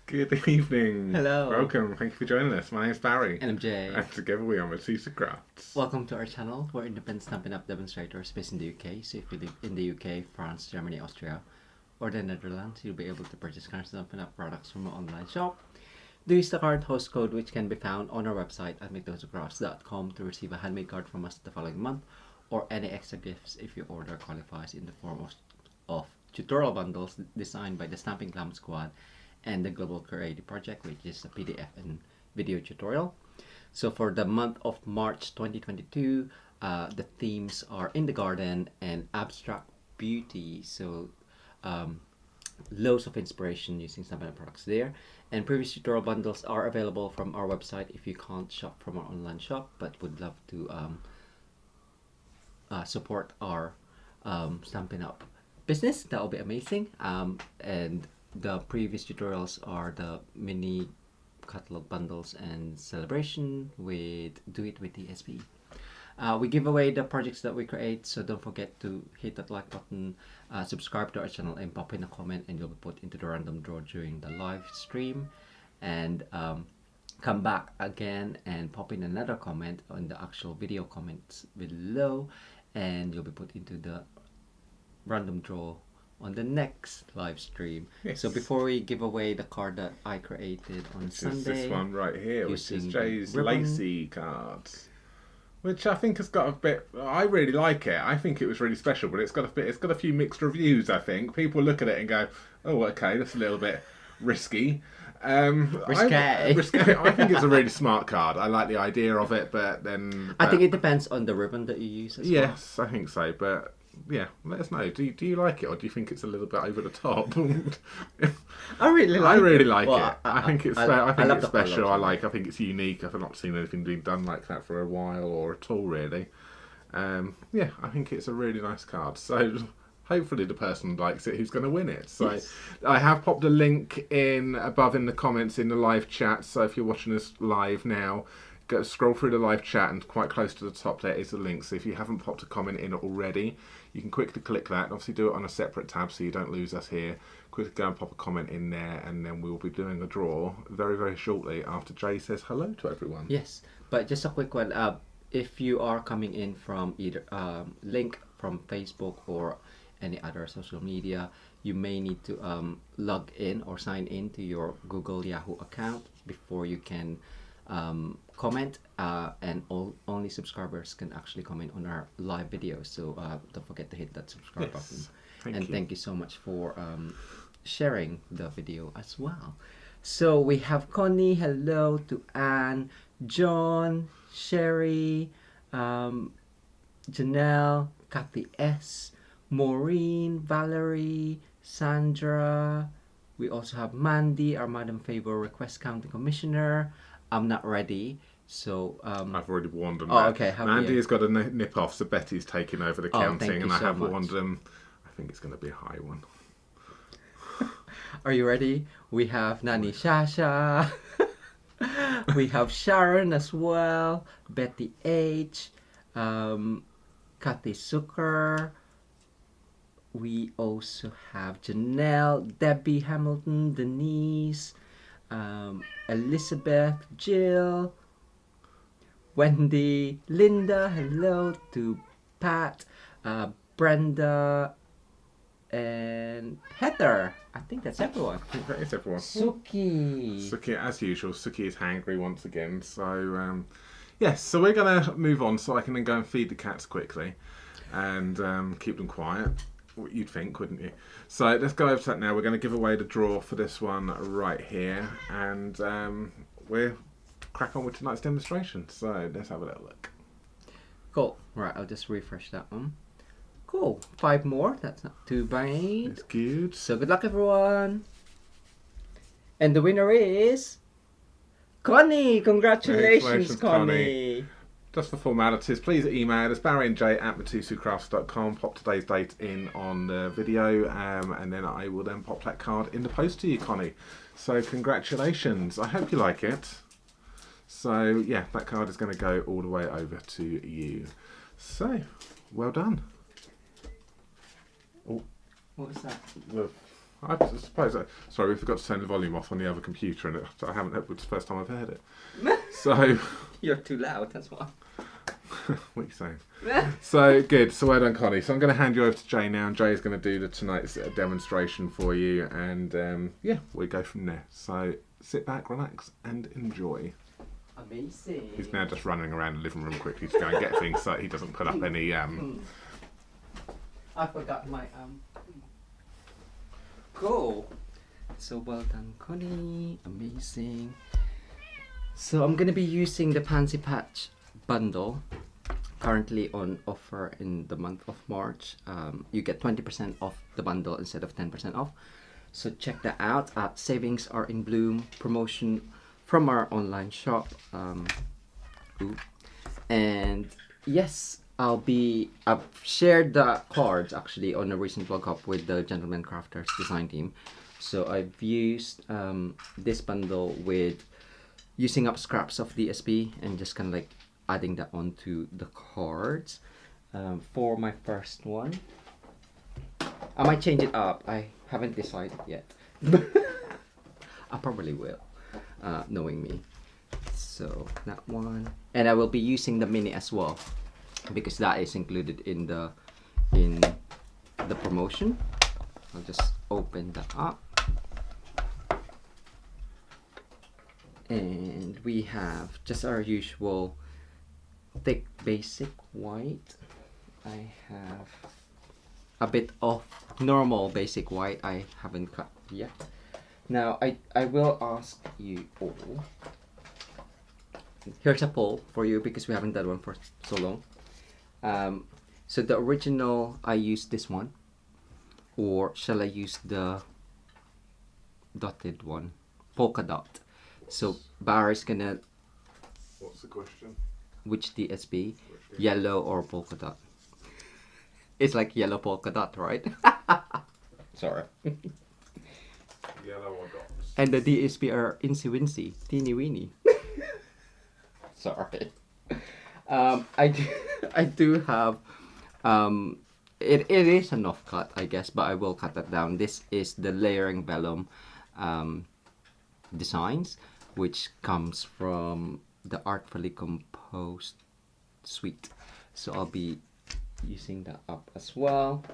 Good evening. Hello. Welcome. Thank you for joining us. My name's Barry. And I'm Jay. And together we are Papercrafts. Welcome to our channel. We're independent Stampin' Up demonstrators based in the UK. So if you live in the UK, France, Germany, Austria, or the Netherlands, you'll be able to purchase current Stampin' Up products from our online shop. Do use the current host code, which can be found on our website at mitosocrafts.com to receive a handmade card from us the following month, or any extra gifts if your order qualifies in the form of tutorial bundles designed by the Stampin' Glam Squad and the Global Creative Project, which is a PDF and video tutorial. So for the month of March 2022, the themes are in the garden and abstract beauty. So loads of inspiration using Stampin' Up products there. And previous tutorial bundles are available from our website if you can't shop from our online shop, but would love to support our Stampin' Up business. That will be amazing. And the previous tutorials are the mini catalog bundles and celebration with Do It with TSP. We give away the projects that we create, so don't forget to hit that like button, subscribe to our channel, and pop in a comment, and you'll be put into the random draw during the live stream. And come back again and pop in another comment on the actual video comments below, and you'll be put into the random draw on the next live stream. Yes. So before we give away the card that I created on Sunday, this one right here, which is Jay's ribbon. Lacy cards, which I think has got a bit. I really like it. I think it was really special, but it's got a bit. It's got a few mixed reviews. I think people look at it and go, "Oh, okay, that's a little bit risky." Risque. I think it's a really smart card. I like the idea of it, but then I think it depends on the ribbon that you use as yes, I think so. But yeah, let us know. Do you like it, or do you think it's a little bit over the top? I really like it. I think it's special. I think it's unique. I've not seen anything being done like that for a while or at all, really. Yeah, I think it's a really nice card. So hopefully the person likes it who's going to win it. So yes. I have popped a link in above in the comments in the live chat. So if you're watching us live now, go scroll through the live chat, and quite close to the top there is a link. So if you haven't popped a comment in already, you can quickly click that, and obviously do it on a separate tab so you don't lose us here. Quickly go and pop a comment in there, and then we'll be doing a draw very, very shortly after Jay says hello to everyone. Yes, but just a quick one. If you are coming in from either link from Facebook or any other social media, you may need to log in or sign in to your Google Yahoo account before you can comment, and only subscribers can actually comment on our live videos. So don't forget to hit that subscribe button. Thank you so much for sharing the video as well. So we have Connie, hello to Anne, John, Sherry, Janelle, Kathy S, Maureen, Valerie, Sandra. We also have Mandy, our Madam Favor Request County Commissioner. I'm not ready, so I've already warned them. Oh, okay. Mandy has got a nip off, so Betty's taking over the counting, and I have warned them. I think it's going to be a high one. Are you ready? We have Nani Shasha. We have Sharon as well. Betty H. Kathy Zucker. We also have Janelle, Debbie Hamilton, Denise, Elizabeth, Jill, Wendy, Linda, hello to Pat, Brenda, and Heather. I think that's everyone. I think that is everyone. Suki, as usual, Suki is hangry once again. So yes, so we're going to move on so I can then go and feed the cats quickly and keep them quiet. You'd think, wouldn't you? So let's go over to that now. We're going to give away the draw for this one right here, and we'll crack on with tonight's demonstration. So let's have a little look. Cool. Right, I'll just refresh that one. Cool. 5 more. That's not too bad. It's good. So good luck, everyone. And the winner is Connie. Congratulations, Connie. Just for formalities, please email us barryandjay@mitosocrafts.com. Pop today's date in on the video, and then I will then pop that card in the post to you, Connie. So congratulations. I hope you like it. So yeah, that card is going to go all the way over to you. So well done. What was that? I suppose. Sorry, we forgot to turn the volume off on the other computer, and I haven't. It's the first time I've heard it. So, You're too loud. That's why. what are you saying? So good. So well done, Connie. So I'm going to hand you over to Jay now, and Jay is going to do tonight's demonstration for you, and yeah, we go from there. So sit back, relax, and enjoy. Amazing. He's now just running around the living room quickly to go and get things so he doesn't put up any. I forgot my Cool. So well done, Connie. Amazing. So I'm gonna be using the Pansy Patch bundle, currently on offer in the month of March. You get 20% off the bundle instead of 10% off. So check that out. Savings are in bloom promotion from our online shop. And yes, I've shared the cards actually on a recent blog hop with the Gentleman Crafters design team. So I've used this bundle with using up scraps of DSP and just kind of like adding that onto the cards. For my first one, I might change it up. I haven't decided yet. I probably will, knowing me. So that one, and I will be using the mini as well because that is included in the promotion. I'll just open that up, and we have just our usual thick basic white. I have a bit of normal basic white I haven't cut yet. Now I will ask you all. Here's a poll for you because we haven't done one for so long. So the original, I used this one, or shall I use the dotted one, polka dot? So Barry's gonna. What's the question? Which DSP, yellow or polka dot? It's like yellow polka dot, right? Sorry. Yellow or dots? And the DSP are insy wincy, teeny weeny. Sorry. I do have it is an offcut, I guess, but I will cut that down. This is the layering vellum designs, which comes from the Artfully Composed suite. So I'll be using that up as well.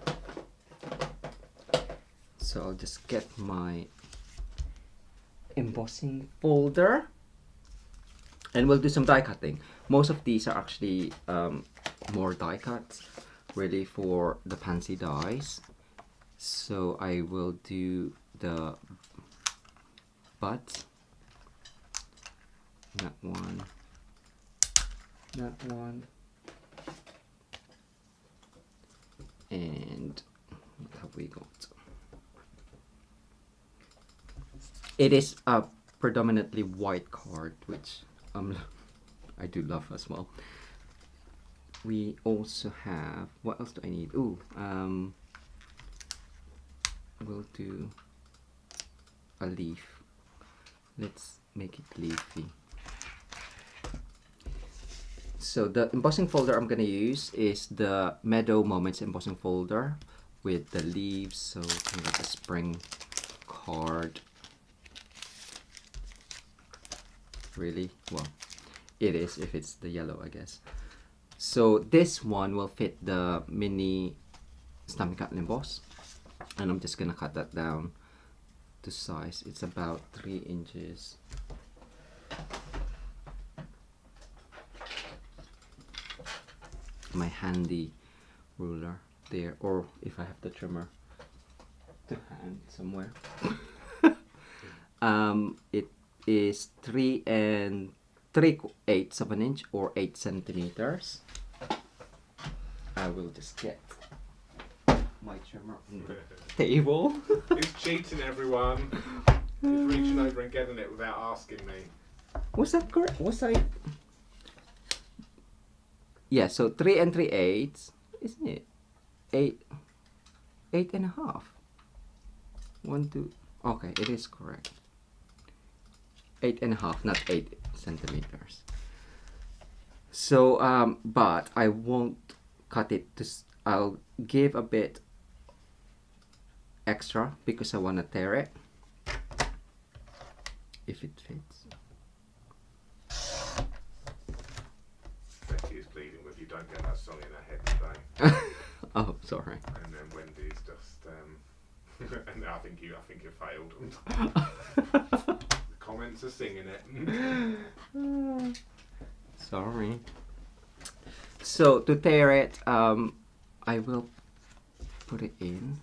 So I'll just get my embossing folder. And we'll do some die cutting. Most of these are actually more die cuts, really, for the Pansy dies. So I will do the buds. That one. That one. And what have we got? It is a predominantly white card, which I do love as well. We also have, what else do I need? Ooh, we'll do a leaf. Let's make it leafy. So the embossing folder I'm gonna use is the Meadow Moments embossing folder with the leaves, so kind of like a spring card. Really? Well, it is if it's the yellow, I guess. So this one will fit the mini Stampin' Cut and Emboss, and I'm just gonna cut that down to size. It's about 3 inches. My handy ruler there, or if I have the trimmer to hand somewhere. It is 3 3/8 of an inch, or 8 centimeters. I will just get my trimmer on the table. He's cheating, everyone. He's reaching over and getting it without asking me. Was that correct? Was I? Yeah, so 3 3/8, isn't it? 8.5. 1, 2. Okay, it is correct. 8.5, not 8 centimeters. So, but I won't cut it to. I'll give a bit extra because I want to tear it if it fits. Becky's pleading with you, don't get that song in her head today. Oh, sorry. And then Wendy's just, and I think you failed. The comments are singing it. Sorry. So to tear it, I will put it in.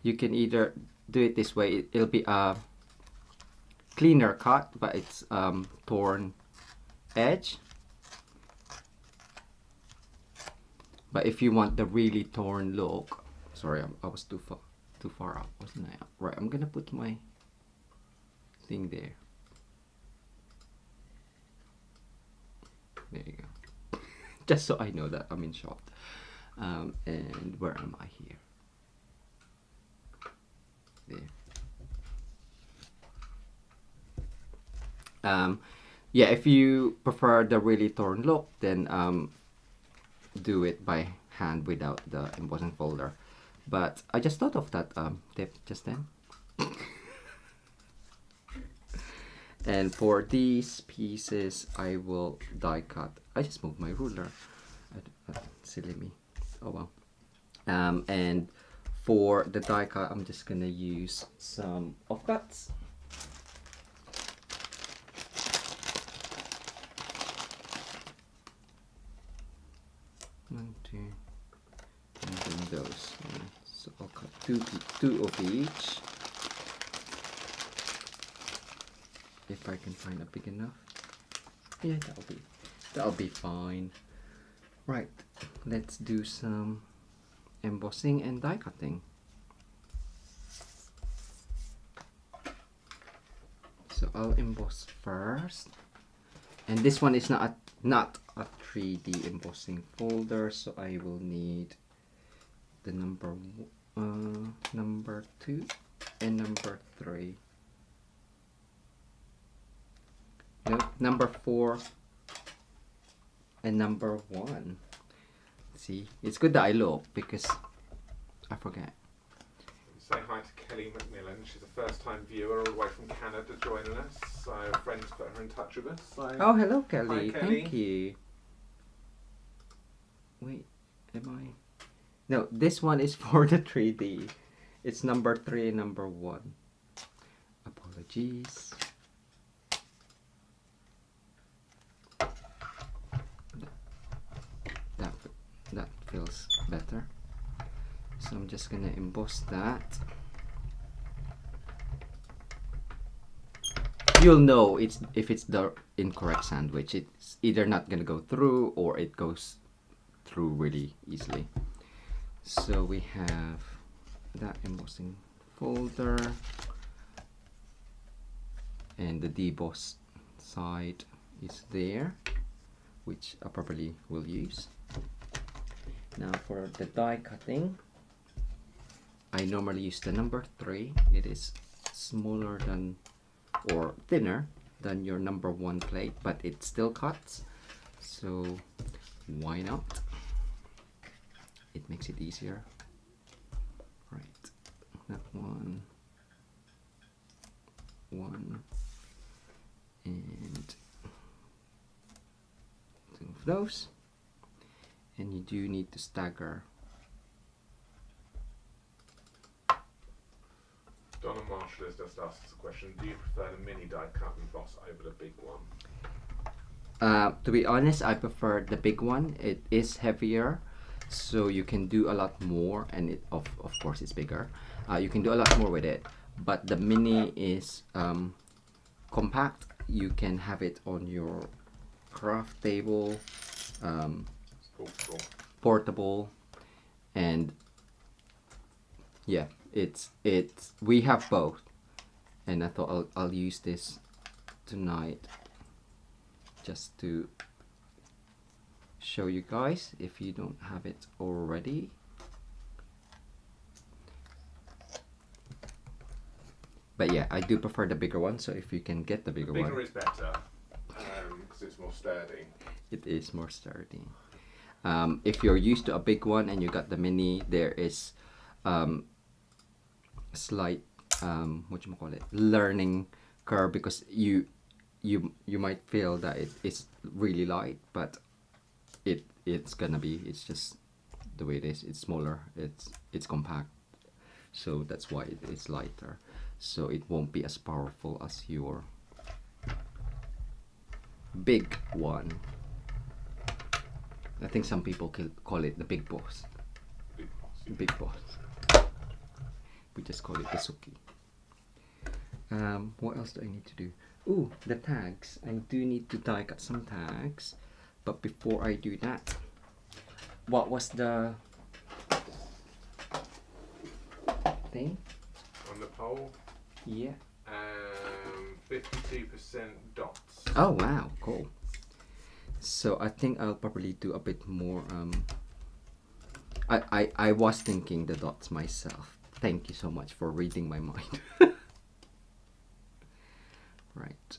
You can either do it this way. It'll be a cleaner cut, but it's torn edge. But if you want the really torn look, sorry, I was too far up, wasn't I? Right, I'm gonna put my thing there. There you go. Just so I know that I'm in shot. And where am I here? There. Yeah, if you prefer the really torn look, then do it by hand without the embossing folder. But I just thought of that tip just then. And for these pieces, I will die cut. I just moved my ruler. Silly me. Oh well. And for the die cut, I'm just gonna use some offcuts. One, two, and then those. So I'll cut two of each. If I can find a big enough. Yeah, that'll be fine. Right, let's do some embossing and die cutting. So I'll emboss first, and this one is not a 3D embossing folder, so I will need the number 2 and number 3. No, number 4 and number 1. See, it's good that I look because I forget. Say hi to Kelly McMillan. She's a first-time viewer all the way from Canada joining us. So friends put her in touch with us. So Oh, hello, Kelly. hi, Kelly. Thank you. Wait, am I? No, this one is for the 3D. It's number 3 and number 1. Apologies. That feels better. So I'm just gonna emboss that. You'll know if it's the incorrect sandwich. It's either not gonna go through or it goes through really easily. So we have that embossing folder and the deboss side is there, which I probably will use. Now for the die cutting, I normally use the number 3. It is smaller than or thinner than your number 1 plate, but it still cuts, so why not? It makes it easier. Right, that one, and 2 of those. And you do need to stagger. Donna Marshall has just asked us a question. Do you prefer the mini die cut emboss over the big one? To be honest, I prefer the big one. It is heavier, so you can do a lot more, and it of course it's bigger. You can do a lot more with it, but the mini is compact. You can have it on your craft table, portable, and yeah, it's we have both, and I thought I'll use this tonight just to show you guys if you don't have it already. But yeah, I do prefer the bigger one, so if you can get the bigger one. Bigger is better, because it's more more sturdy. It is more sturdy. If you're used to a big one and you got the mini, there is slight what you call it, learning curve, because you might feel that it's really light, but it's gonna be, it's just the way it is. It's smaller, it's compact, so that's why it's lighter, so it won't be as powerful as your big one. I think some people call it the big boss. Big boss. We just call it the Suki. What else do I need to do? Ooh, the tags. I do need to die cut some tags, but before I do that, what was the thing On the pole, yeah? 52% dots. Oh wow, cool. So I think I'll probably do a bit more. I was thinking the dots myself. Thank you so much for reading my mind. Right.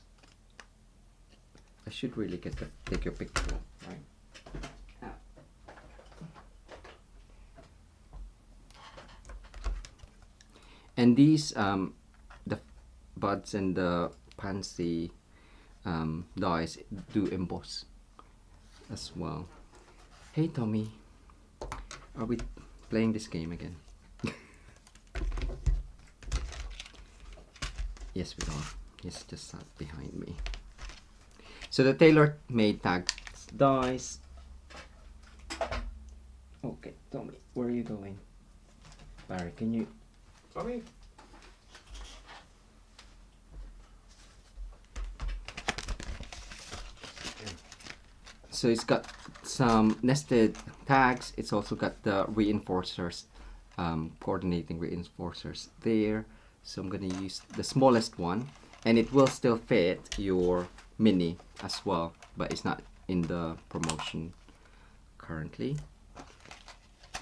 I should really take your picture, right? Ah. And these the buds and the pansy dies do emboss as well. Hey Tommy, are we playing this game again? Yes, we are. He's just sat behind me. So the tailor-made tag dies. Okay, Tommy, where are you going? Barry, can you? Tommy? So it's got some nested tags. It's also got the reinforcers, coordinating reinforcers there. So I'm gonna use the smallest one, and it will still fit your mini as well, but it's not in the promotion currently,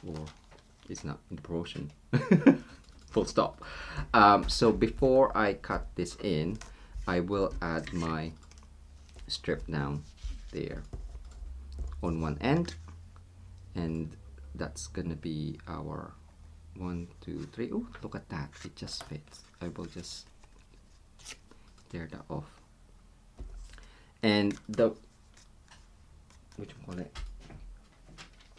or it's not in the promotion. Full stop. So before I cut this in, I will add my strip down there on one end, and that's gonna be our 1, 2, 3. Oh, look at that, it just fits. I will just tear that off. And the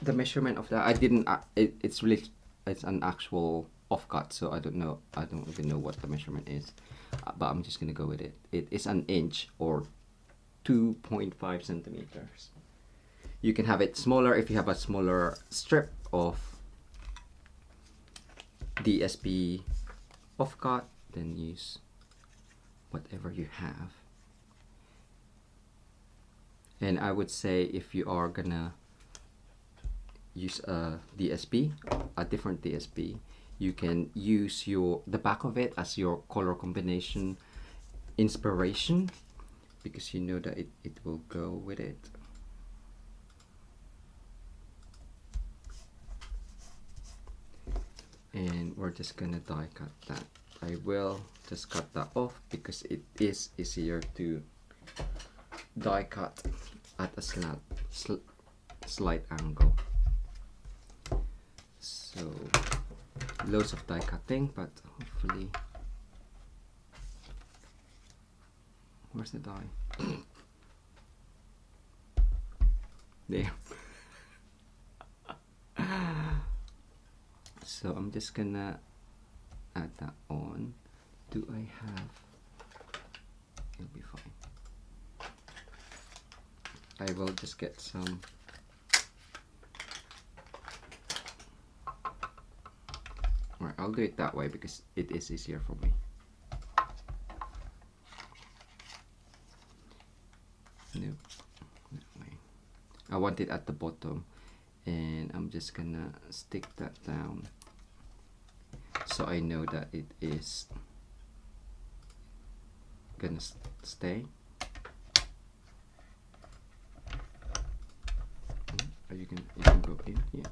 the measurement of that, I didn't it's an actual offcut, so I don't even know what the measurement is, but I'm just gonna go with it. It is an inch, or 2.5 centimeters. You can have it smaller if you have a smaller strip of DSP offcut, then use whatever you have. And I would say if you are gonna use a DSP, a different DSP, you can use the back of it as your color combination inspiration, because you know that it will go with it. And we're just gonna die cut that. I will just cut that off because it is easier to die cut at a slight angle. So loads of die cutting, but hopefully, where's the die? There. So I'm just gonna add that on. Do I have? It'll be fine. I will just get some. Alright, I'll do it that way because it is easier for me. No, that way. I want it at the bottom, and I'm just gonna stick that down so I know that it is gonna stay. You can go in here.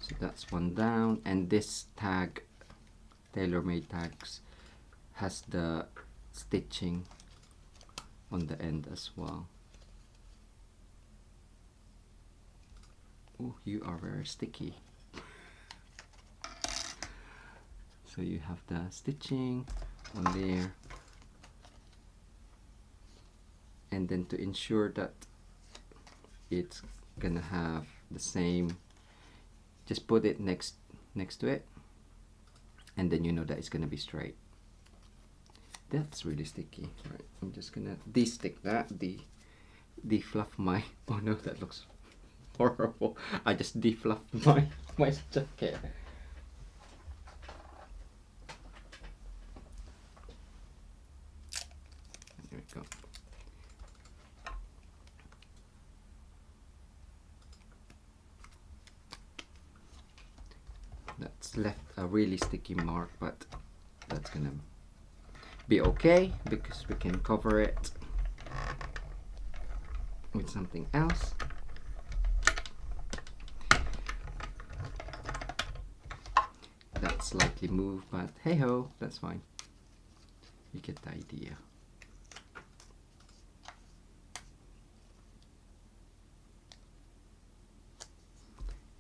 So that's one down, and this tag tailor-made tags has the stitching on the end as well. Oh, you are very sticky. So you have the stitching on there, and then to ensure that it's gonna have the same, just put it next to it, and then you know that it's gonna be straight. That's really sticky. Right, I'm just gonna de-stick that, de-fluff my, oh no, that looks horrible. I just de-fluffed my jacket. There we go. That's left a really sticky mark, but that's gonna be okay because we can cover it with something else. That slightly moved, but hey ho, that's fine. You get the idea.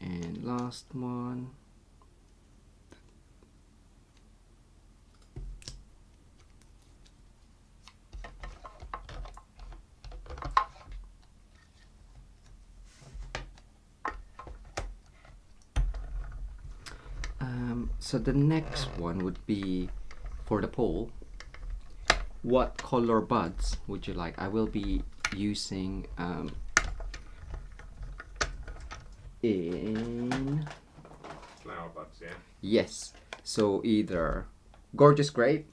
And last one. So the next one would be for the poll. What color buds would you like? I will be using in Flower buds, yeah. yes. So either Gorgeous Grape,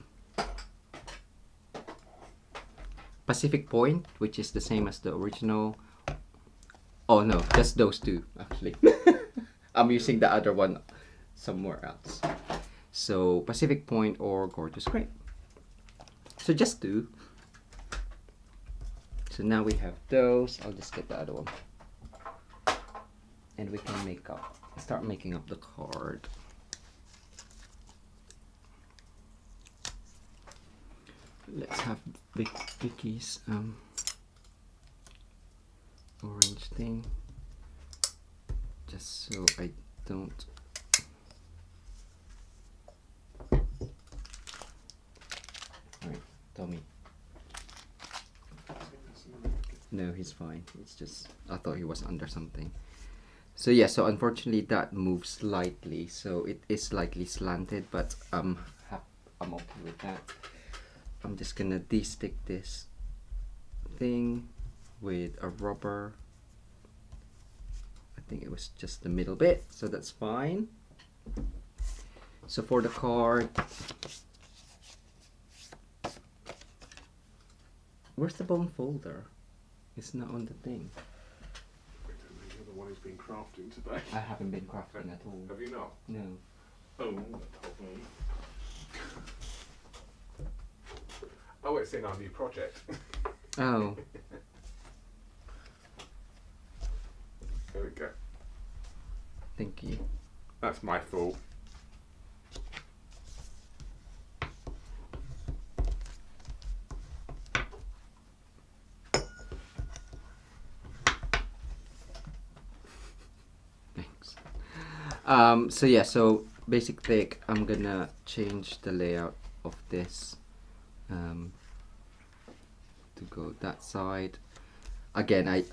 Pacific Point, which is the same as the original. Oh no, just those two actually. I'm using the other one somewhere else. So Pacific Point or Gorgeous Grape. So just two. So now we have those. I'll just get the other one, and we can start making up the card. Let's have Vicky's orange thing, just so I don't. Alright, Tommy. No, he's fine. It's just, I thought he was under something. So yeah, so unfortunately that moves slightly, so it is slightly slanted, but I'm okay with that. I'm just gonna de-stick this thing with a rubber. I think it was just the middle bit, so that's fine. So for the card, where's the bone folder? It's not on the thing. You're the one who's been crafting today. I haven't been crafting at all. Have you not? No. Oh, that told me. Oh, it's in our new project. Oh. There we go. Thank you. That's my fault. Thanks. So yeah, so basic thick, I'm gonna change the layout of this to go that side. Again, I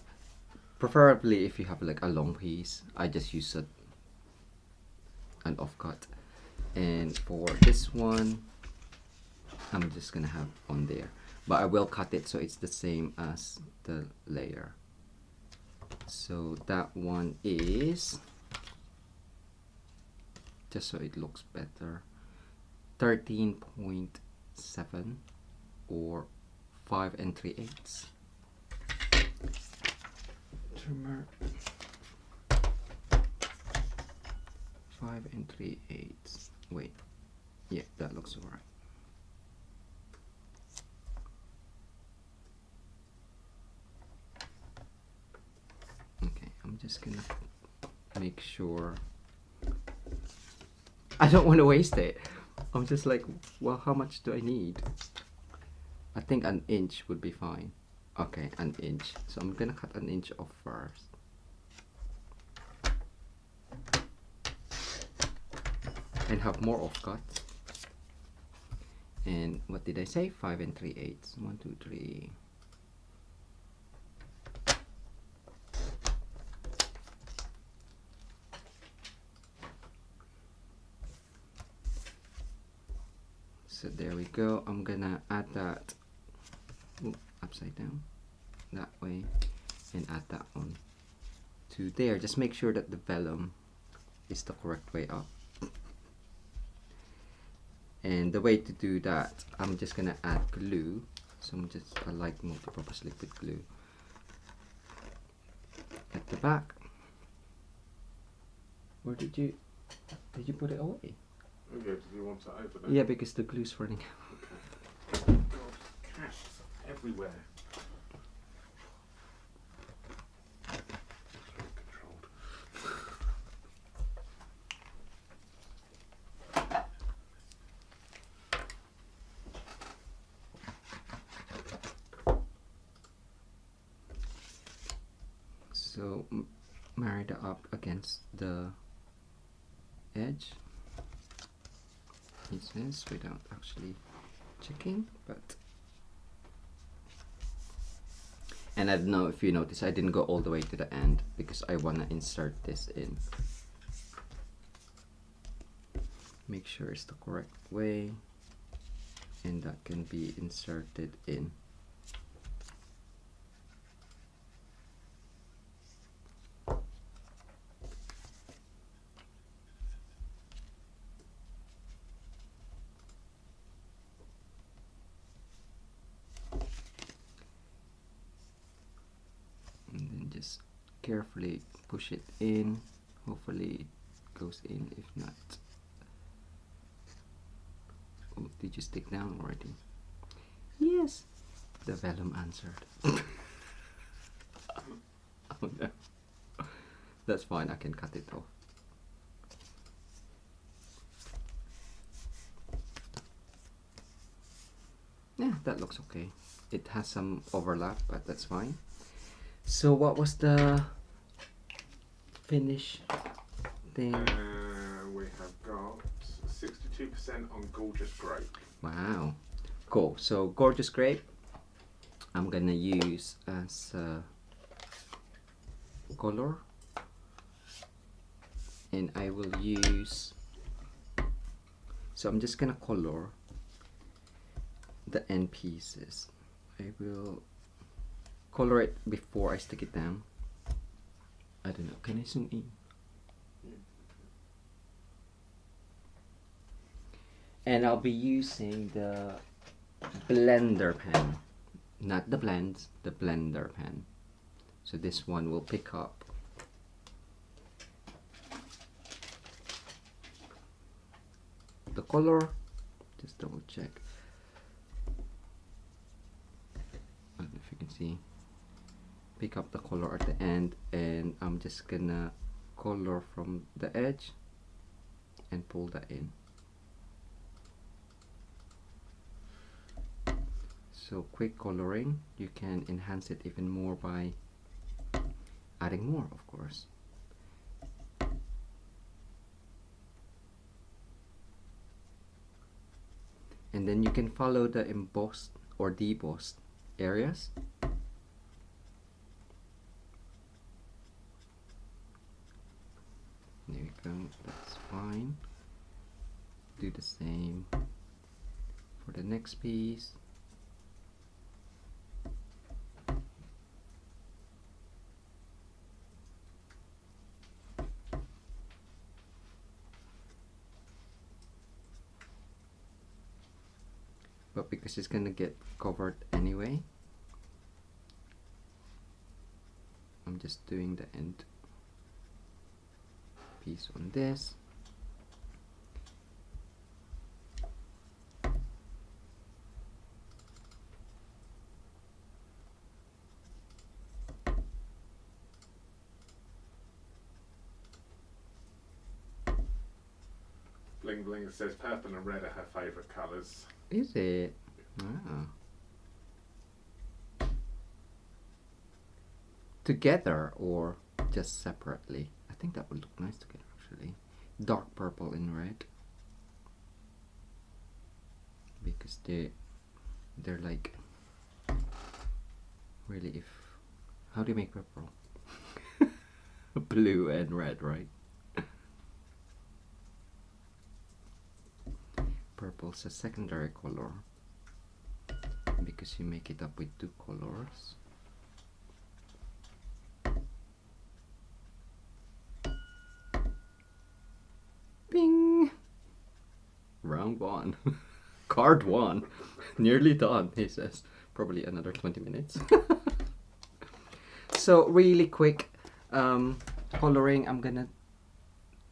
preferably, if you have like a long piece, I just use an offcut. And for this one, I'm just gonna have on there, but I will cut it so it's the same as the layer. So that one is, just so it looks better, 13.7 or 5 3/8 trimmer. 5 3/8. Wait, yeah, that looks alright. Okay, I'm just gonna make sure I don't want to waste it. I'm just like, well, how much do I need? I think an inch would be fine. Okay, an inch. So I'm gonna cut an inch off first. And have more offcuts. And what did I say? 5 3/8. 1, 2, 3. So there we go. I'm gonna add that upside down that way and add that one to there. Just make sure that the vellum is the correct way up. And the way to do that, I'm just gonna add glue. So I like multi-purpose liquid glue at the back. Where did you put it away? Oh yeah, did you want to open it? Yeah, because the glue's running out. Okay. God, cats everywhere. Controlled. So marry that up against the edge. Pieces without actually checking, but and I don't know if you notice I didn't go all the way to the end because I want to insert this in. Make sure it's the correct way, and that can be inserted in. Carefully push it in. Hopefully it goes in. If not, oh, did you stick down already? Yes, the vellum answered. Oh no, that's fine. I can cut it off. Yeah, that looks okay. It has some overlap, but that's fine. So what was the finish thing? We have got 62% on Gorgeous Grape. Wow, cool. So Gorgeous Grape I'm gonna use as a color, and I will use, so I'm just gonna color the end pieces. I will color it before I stick it down. I don't know, can I zoom in? And I'll be using the blender pen, not the blends, the blender pen. So this one will pick up the color. Just double check. I don't know if you can see. Pick up the color at the end, and I'm just gonna color from the edge and pull that in. So quick coloring, you can enhance it even more by adding more, of course. And then you can follow the embossed or debossed areas. There we go, that's fine. Do the same for the next piece. But because it's gonna get covered anyway, I'm just doing the end piece on this. Bling Bling says purple and red are her favourite colours. Is it? Ah. Together or just separately? I think that would look nice together actually. Dark purple and red. Because they're like really, if how do you make purple? Blue and red, right? Purple's a secondary color because you make it up with two colors. Bing! Round one. Card one. Nearly done, he says. Probably another 20 minutes. So really quick coloring. I'm gonna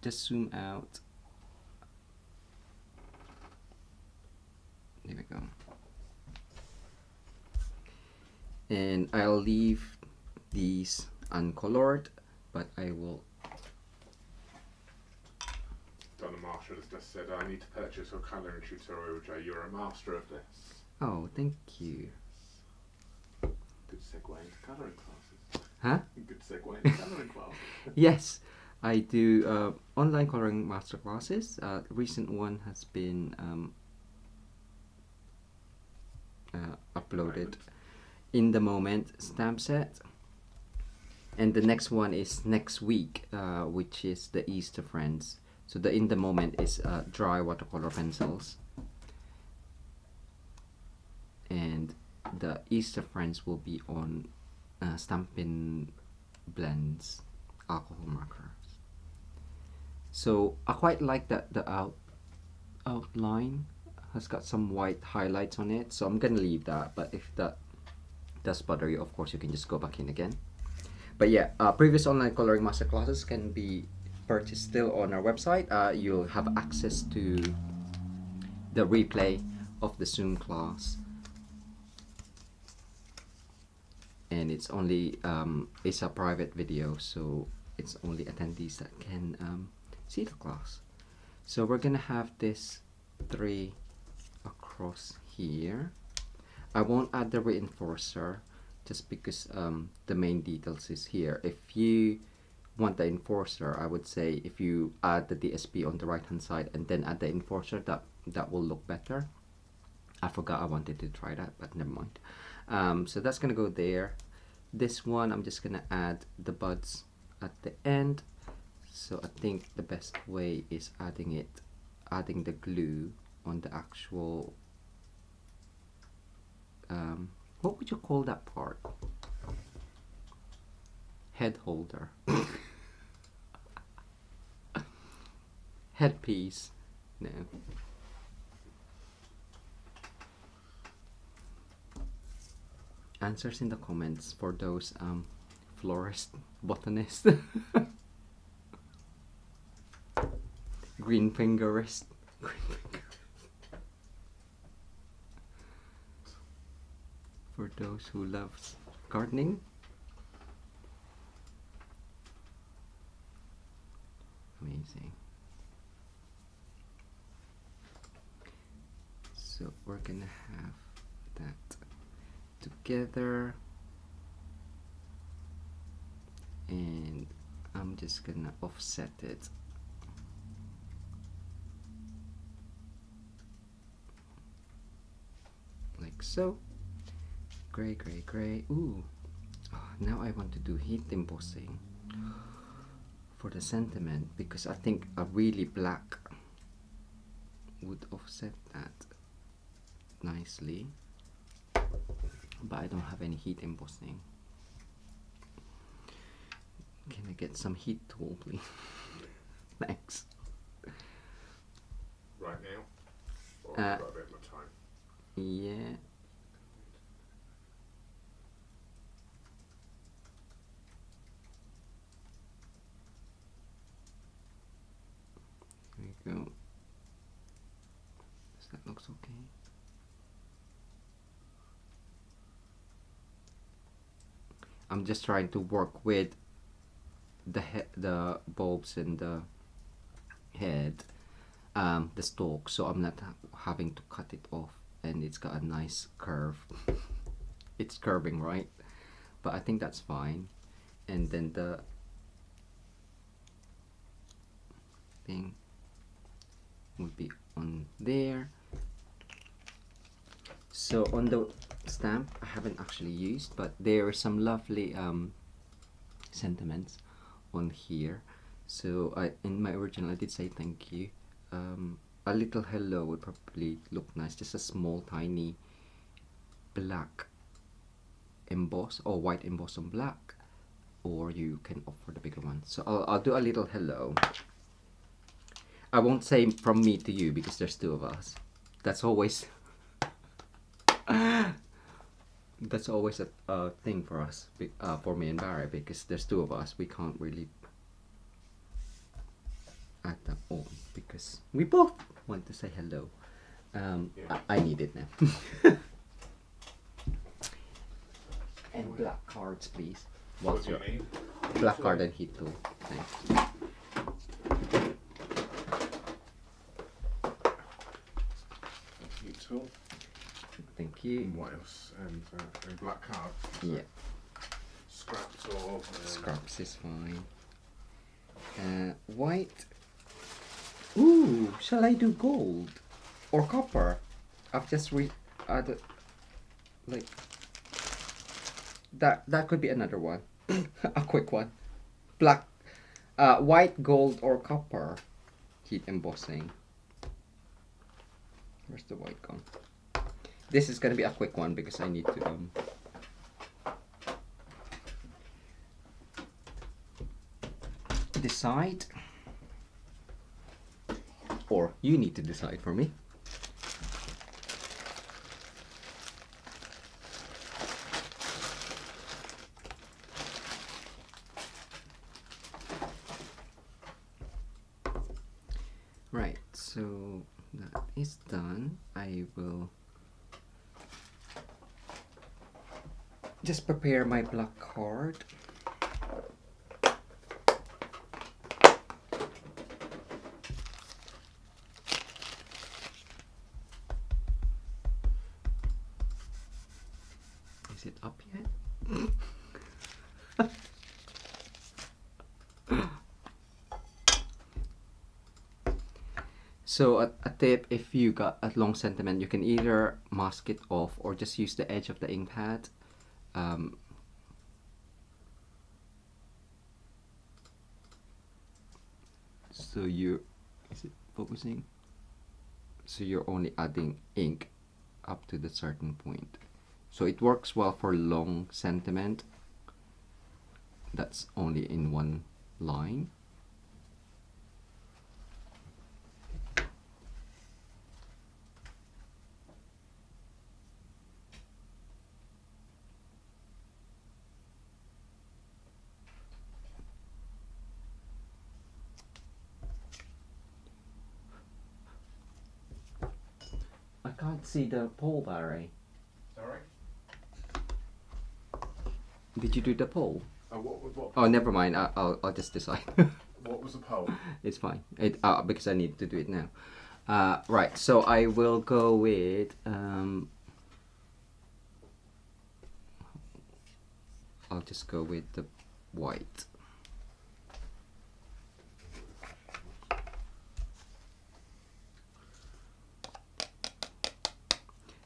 just zoom out. There we go. And I'll leave these uncolored, but I will. Donna Marshall has just said, I need to purchase your colouring tutorial, Joe. You're a master of this. Oh, thank you. Good segue into colouring classes. Huh? Good segue into colouring classes. Yes, I do online coloring masterclasses. Recent one has been uploaded. In the Moment stamp set, and the next one is next week, which is the Easter Friends. So the In the Moment is dry watercolor pencils, and the Easter Friends will be on Stampin blends, alcohol markers. So I quite like that the outline has got some white highlights on it, so I'm gonna leave that. But if that does bother you, of course you can just go back in again. But yeah, previous online coloring masterclasses can be purchased still on our website. You'll have access to the replay of the Zoom class, and it's only it's a private video, so it's only attendees that can see the class. So we're gonna have this 3 across here. I won't add the reinforcer just because the main details is here. If you want the enforcer, I would say if you add the DSP on the right hand side and then add the enforcer, that will look better. I forgot I wanted to try that, but never mind. So that's gonna go there. This one I'm just gonna add the buds at the end. So I think the best way is adding the glue on the actual what would you call that part? Head holder. Headpiece. No. Answers in the comments for those florist, botanist, green fingerist. For those who loves gardening. Amazing. So we're gonna have that together, and I'm just gonna offset it. Like so. Gray, gray, gray. Ooh. Oh, now I want to do heat embossing for the sentiment, because I think a really black would offset that nicely. But I don't have any heat embossing. Can I get some heat tool, please? Thanks. Right now? Or have I got a bit more time? Yeah. There we go. So that looks okay. I'm just trying to work with the bulbs and the head the stalk, so I'm not having to cut it off, and it's got a nice curve. It's curving, right? But I think that's fine. And then the thing would be on there. So on the stamp, I haven't actually used, but there are some lovely sentiments on here. So in my original I did say thank you. A little hello would probably look nice, just a small tiny black emboss or white emboss on black, or you can opt for the bigger one. So I'll do a little hello. I won't say from me to you because there's two of us. That's always that's always a thing for us, for me and Barry, because there's two of us. We can't really add them all because we both want to say hello. I need it now. And black cards, please. What do you need? Black card and heat tool. Thanks. Heat tool. Thank you. And what else? And a black card. Yeah. Scraps or Scraps is fine. White. Ooh, shall I do gold or copper? I've just added like that. That could be another one. A quick one. Black, white, gold, or copper. Heat embossing. Where's the white gone? This is gonna be a quick one because I need to decide, or you need to decide for me. Right, so that is done. I will just prepare my black card. Is it up yet? So a tip, if you got a long sentiment, you can either mask it off or just use the edge of the ink pad. So is it focusing? So you're only adding ink up to the certain point. So it works well for long sentiment that's only in one line. I can't see the pole, Barry. Sorry? Did you do the pole? What? Oh, never mind. I'll just decide. What was the poll? It's fine. Because I need to do it now. Right. So I will go with I'll just go with the white.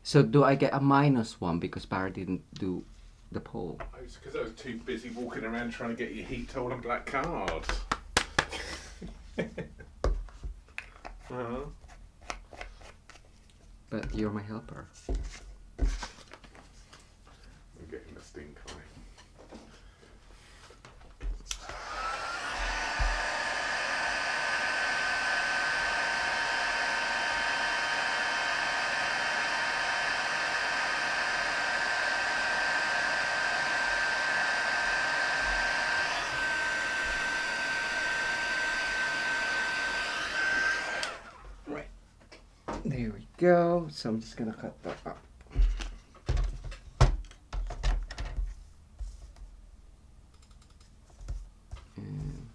So do I get a -1 because Barry didn't do the poll? It's because I was too busy walking around trying to get your heat tool and black cards. But you're my helper. I'm getting the stink eye. There we go. So I'm just gonna cut that up. And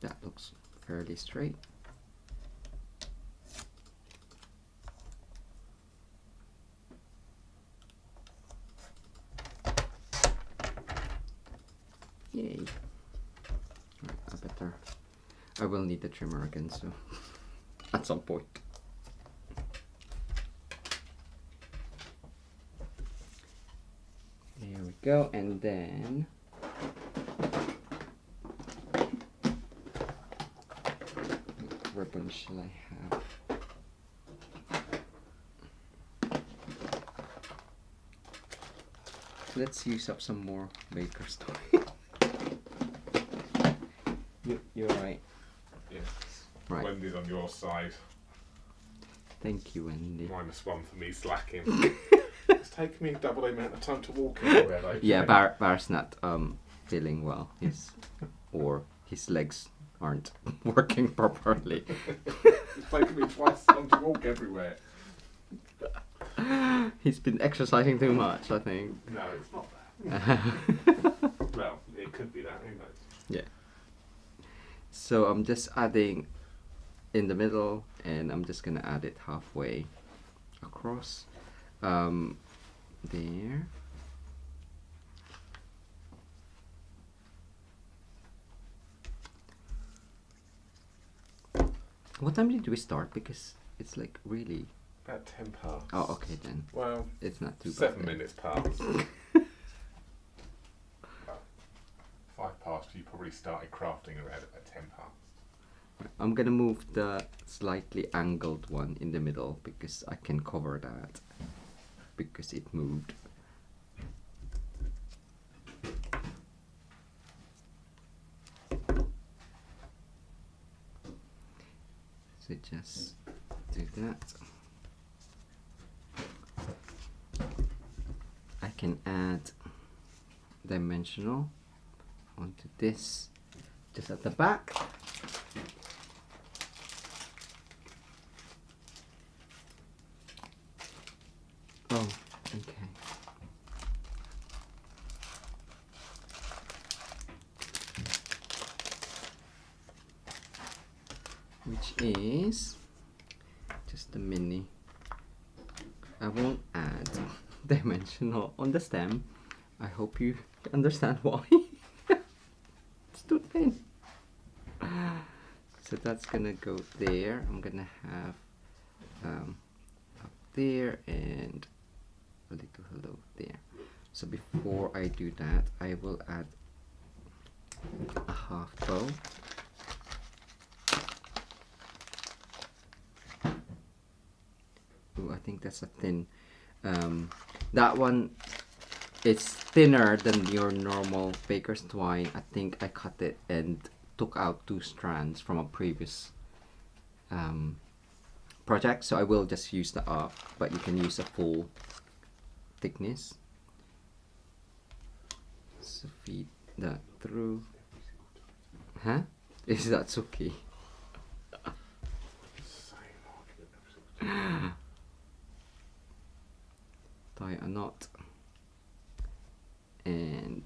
That looks fairly straight. Yay. Right, I will need the trimmer again, so at some point. There we go, and then what ribbon shall I have? Let's use up some more baker's toy. You're right. Yes. Right. Wendy's on your side. Thank you, Wendy. -1 for me slacking. It's taken me double the amount of time to walk everywhere though. Yeah, Bar's not feeling well. Or his legs aren't working properly. It's taken me twice as long to walk everywhere. He's been exercising too much, I think. No, it's not that. Well, it could be that, who knows? Yeah. So I'm just adding in the middle, and I'm just gonna add it halfway across. There. What time did we start? Because it's like really... About 10 past. Oh, okay then. Well, it's not too bad. 7 minutes past. 5 past, you probably started crafting around at 10 past. I'm gonna move the slightly angled one in the middle because I can cover that because it moved. So just do that. I can add dimensional onto this just at the back. Oh, okay. Which is just a mini. I won't add dimensional on the stem. I hope you understand why. It's too thin. So that's gonna go there. I'm gonna have up there and a little hello there. So before I do that, I will add a half bow. Ooh, I think that's a thin. That one is thinner than your normal baker's twine. I think I cut it and took out 2 strands from a previous project, so I will just use the up, but you can use a full thickness. So feed that through. Huh? Is that Suki? Tie a knot, and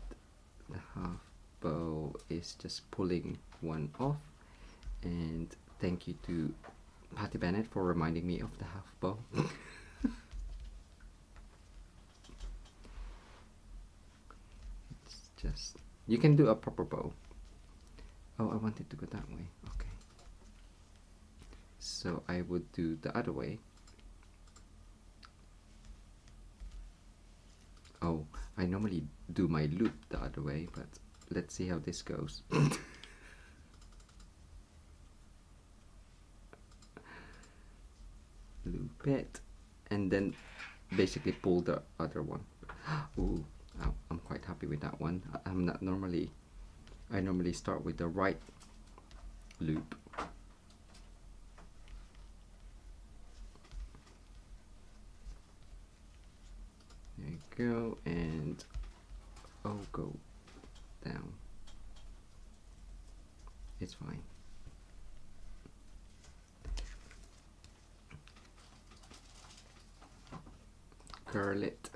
the half bow is just pulling one off. And thank you to Patty Bennett for reminding me of the half bow. It's just, you can do a proper bow. Oh, I wanted to go that way. Okay. So I would do the other way. Oh, I normally do my loop the other way, but let's see how this goes. Loop it, and then basically pull the other one. Ooh, I'm quite happy with that one. I'm not normally, I normally start with the right loop. There you go, and oh, go down. It's fine. Curl it,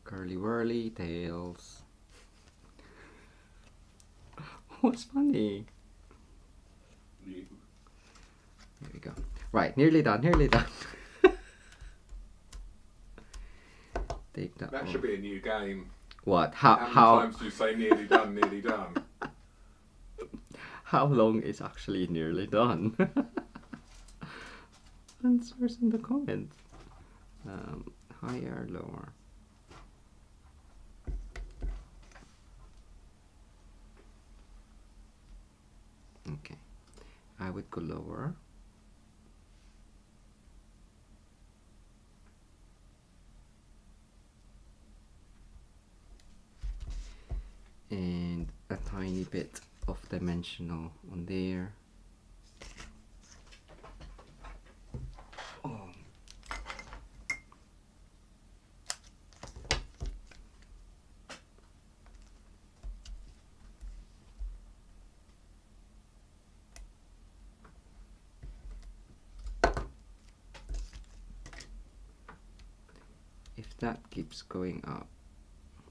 curly whirly tails. What's funny? Right, nearly done, nearly done. Take that That off. should be a new game. What? How many times do you say nearly done, nearly done? How long is actually nearly done? Answers in the comments. Higher, lower. Okay, I would go lower. And a tiny bit of dimensional on there. Oh. If that keeps going up,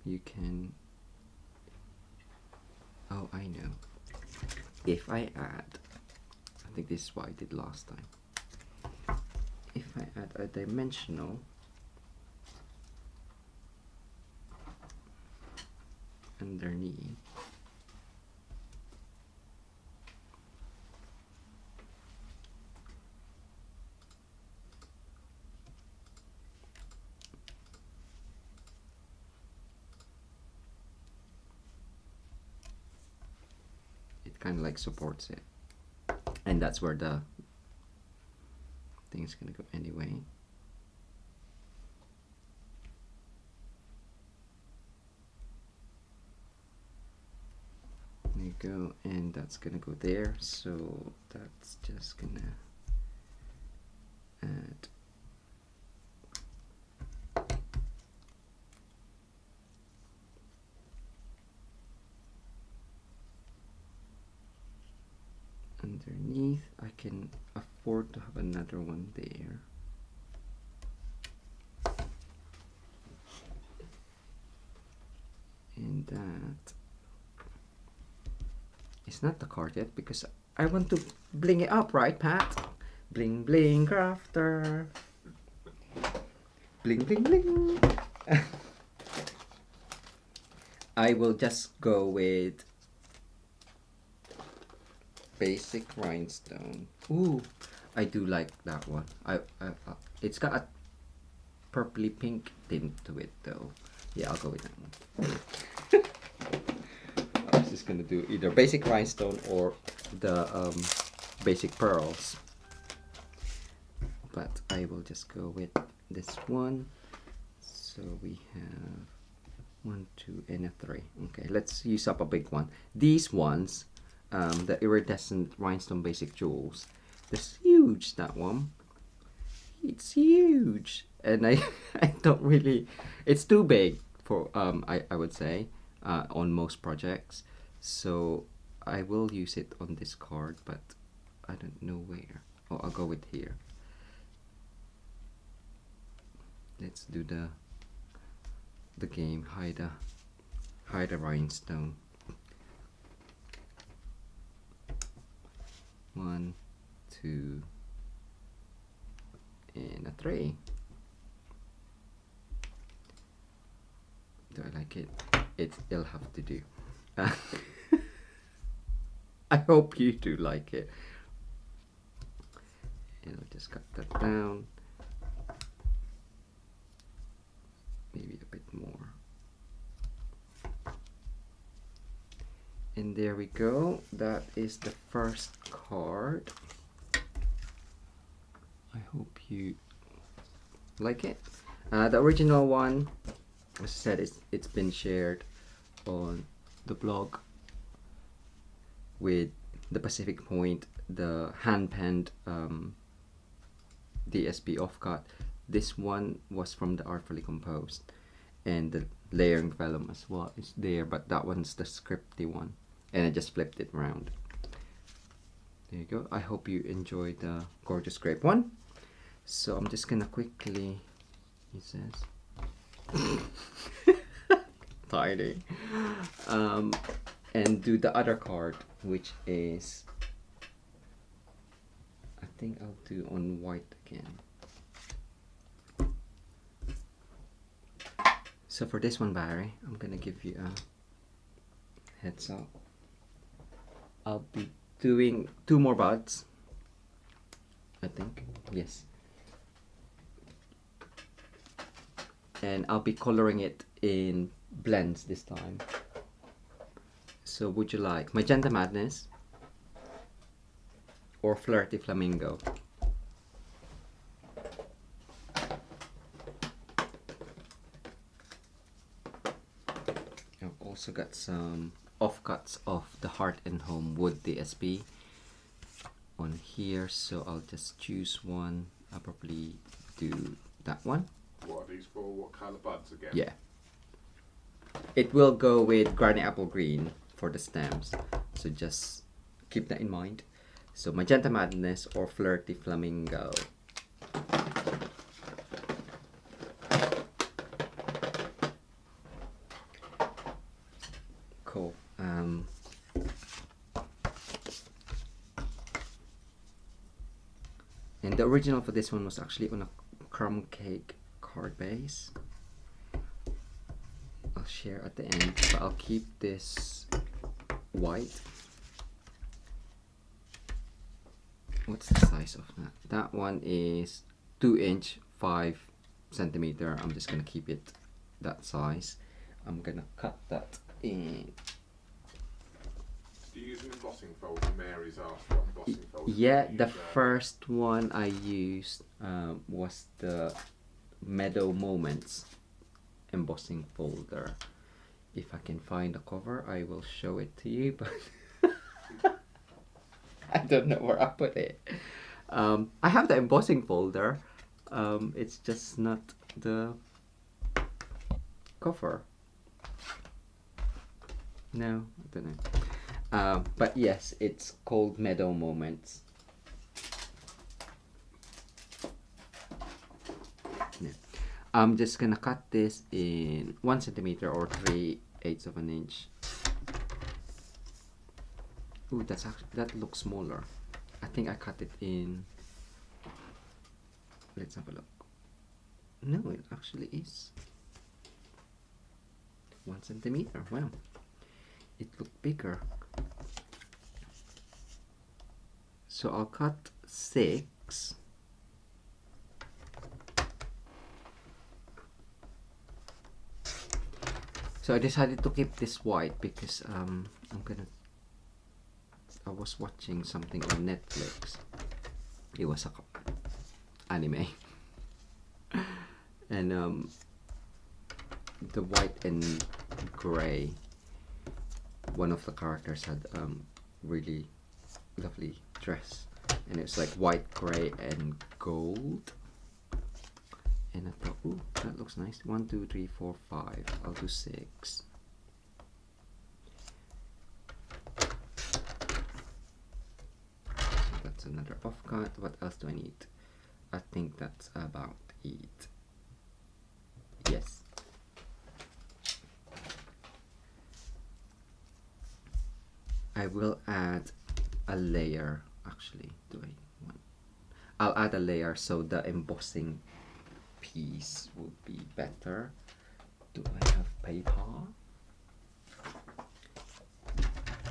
you can, oh, I know. If I add, I think this is what I did last time. If I add a dimensional underneath, it kind of like supports it, and that's where the thing's gonna go anyway. There you go, and that's gonna go there, so that's just gonna add underneath. I can afford to have another one there. And that is not the card yet because I want to bling it up, right, Pat? Bling bling crafter. Bling bling bling. I will just go with basic rhinestone. Ooh, I do like that one. It's got a purpley pink tint to it though. Yeah, I'll go with that one. I was just gonna do either basic rhinestone or the basic pearls, but I will just go with this one. So we have 1, 2, and a 3. Okay, let's use up a big one. These ones, the iridescent rhinestone basic jewels, that's huge, that one. It's huge, and I don't really, it's too big for I would say on most projects, so I will use it on this card, but I don't know where. Oh, I'll go with here. Let's do the game. Hide a rhinestone. 1, 2, and a 3. Do I like it? It'll have to do. I hope you do like it. And I'll just cut that down. Maybe a bit more. And there we go. That is the first card. I hope you like it. The original one, as I said, it's been shared on the blog with the Pacific Point, the hand-penned DSP offcut. This one was from the Artfully Composed, and the layering vellum as well is there, but that one's the scripty one, and I just flipped it around. There you go. I hope you enjoyed the gorgeous grape one. So I'm just gonna quickly, he says, tiny, and do the other card, which is a think I'll do on white again. So for this one, Barry, I'm gonna give you a heads up. I'll be doing 2 more buds, I think. Yes. And I'll be coloring it in blends this time. So would you like Magenta Madness or Flirty Flamingo? I've also got some offcuts of the Heart and Home Wood DSP on here, so I'll just choose one. I'll probably do that one. What are these for? What colour buds again? Yeah. It will go with Granny Apple Green for the stems, so just keep that in mind. So Magenta Madness or Flirty Flamingo. Cool. And the original for this one was actually on a crumb cake card base. I'll share at the end, but I'll keep this white. What's the size of that? That one is 2" 5 centimeter. I'm just gonna keep it that size. I'm gonna cut that in. Do you use an embossing folder? Mary's asked what embossing folder. Yeah, the first one I used was the Meadow Moments embossing folder. If I can find the cover, I will show it to you, but I don't know where I put it. I have the embossing folder. It's just not the cover. No, I don't know. But yes, it's called Meadow Moments. Yeah. I'm just gonna cut this in 1 centimeter or 3/8 of an inch. Ooh, that's actually, that looks smaller. I think I cut it in. Let's have a look. No, it actually is 1 centimeter. Wow, it looked bigger. So I'll cut 6. So I decided to keep this white because I was watching something on Netflix. It was a anime, and the white and gray. One of the characters had really lovely dress, and it's like white, gray, and gold. And I thought, ooh, that looks nice. 1, 2, 3, 4, 5. I'll do 6. That's another offcut. What else do I need? I think that's about it. Yes. I will add a layer. Actually, do I want? I'll add a layer so the embossing piece would be better. Do I have paper?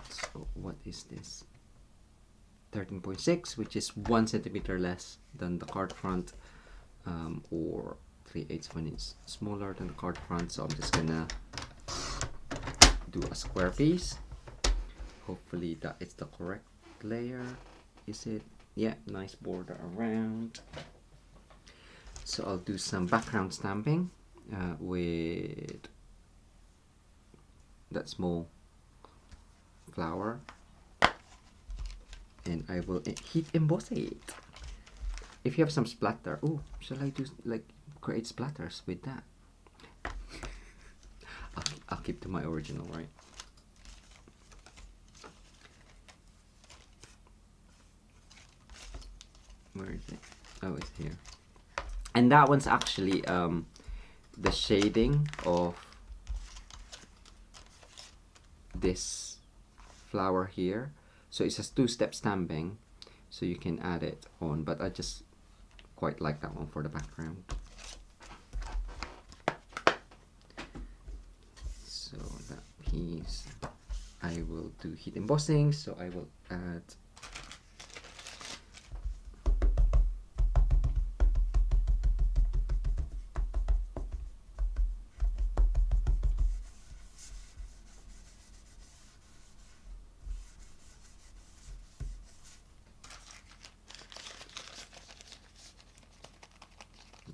So what is this? 13.6, which is 1 centimeter less than the card front, or 3/8 of an inch smaller than the card front. So I'm just gonna do a square piece. Hopefully that is the correct layer. Is it? Yeah, nice border around. So I'll do some background stamping with that small flower, and I will heat emboss it. If you have some splatter, oh, shall I do like create splatters with that? I'll keep to my original, right? Where is it? Oh, it's here. And that one's actually the shading of this flower here. So it's a 2-step stamping. so you can add it on, but I just quite like that one for the background. So that piece I will do heat embossing, so I will add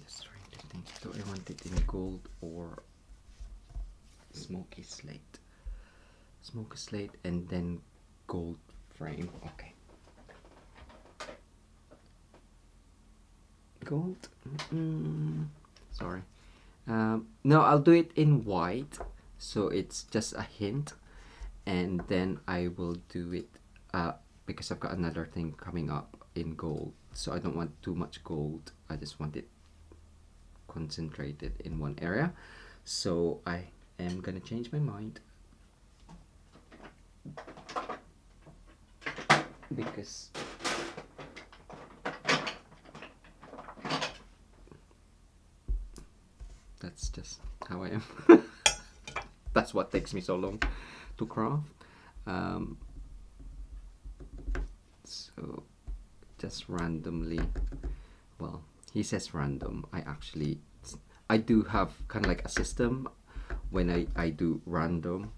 just trying to think, do I want it in gold or smoky slate? Smoky slate and then gold frame. Okay. Gold? Sorry. No, I'll do it in white, so it's just a hint, and then I will do it because I've got another thing coming up in gold, so I don't want too much gold. I just want it concentrated in one area. So I am gonna change my mind because that's just how I am. That's what takes me so long to craft. So just randomly, well, he says random. I do have kind of like a system. When I do random,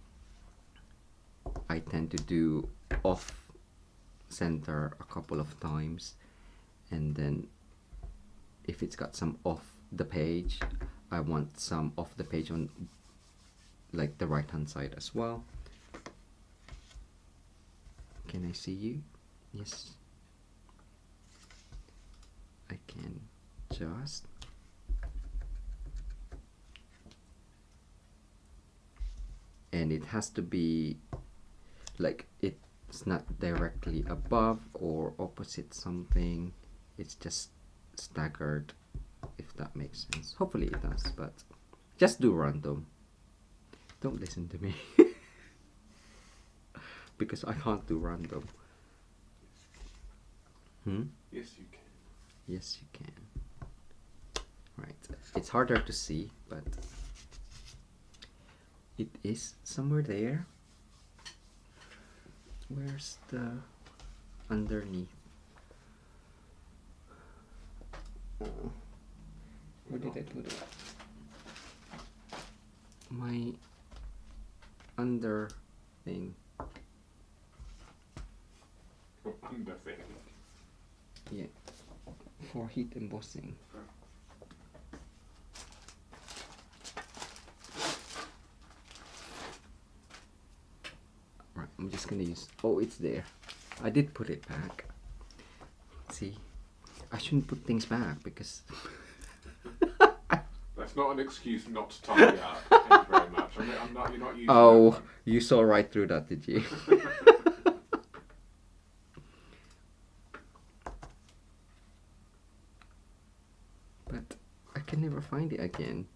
I tend to do off center a couple of times, and then if it's got some off the page, I want some off the page on like the right hand side as well. Can I see you? Yes, I can just and it has to be like it's not directly above or opposite something, it's just staggered, if that makes sense. Hopefully it does, but just do random. Don't listen to me because I can't do random. Yes, you can. Yes, you can. Right, it's harder to see, but it is somewhere there. Where's the underneath? Where did I put it? My under thing. Under thing. Yeah, for heat embossing. Right, I'm just gonna use. Oh, it's there. I did put it back. See, I shouldn't put things back because. That's not an excuse not to tidy up. Thank you very much. I'm not. You're not using. Oh, you saw right through that, did you? But I can never find it again.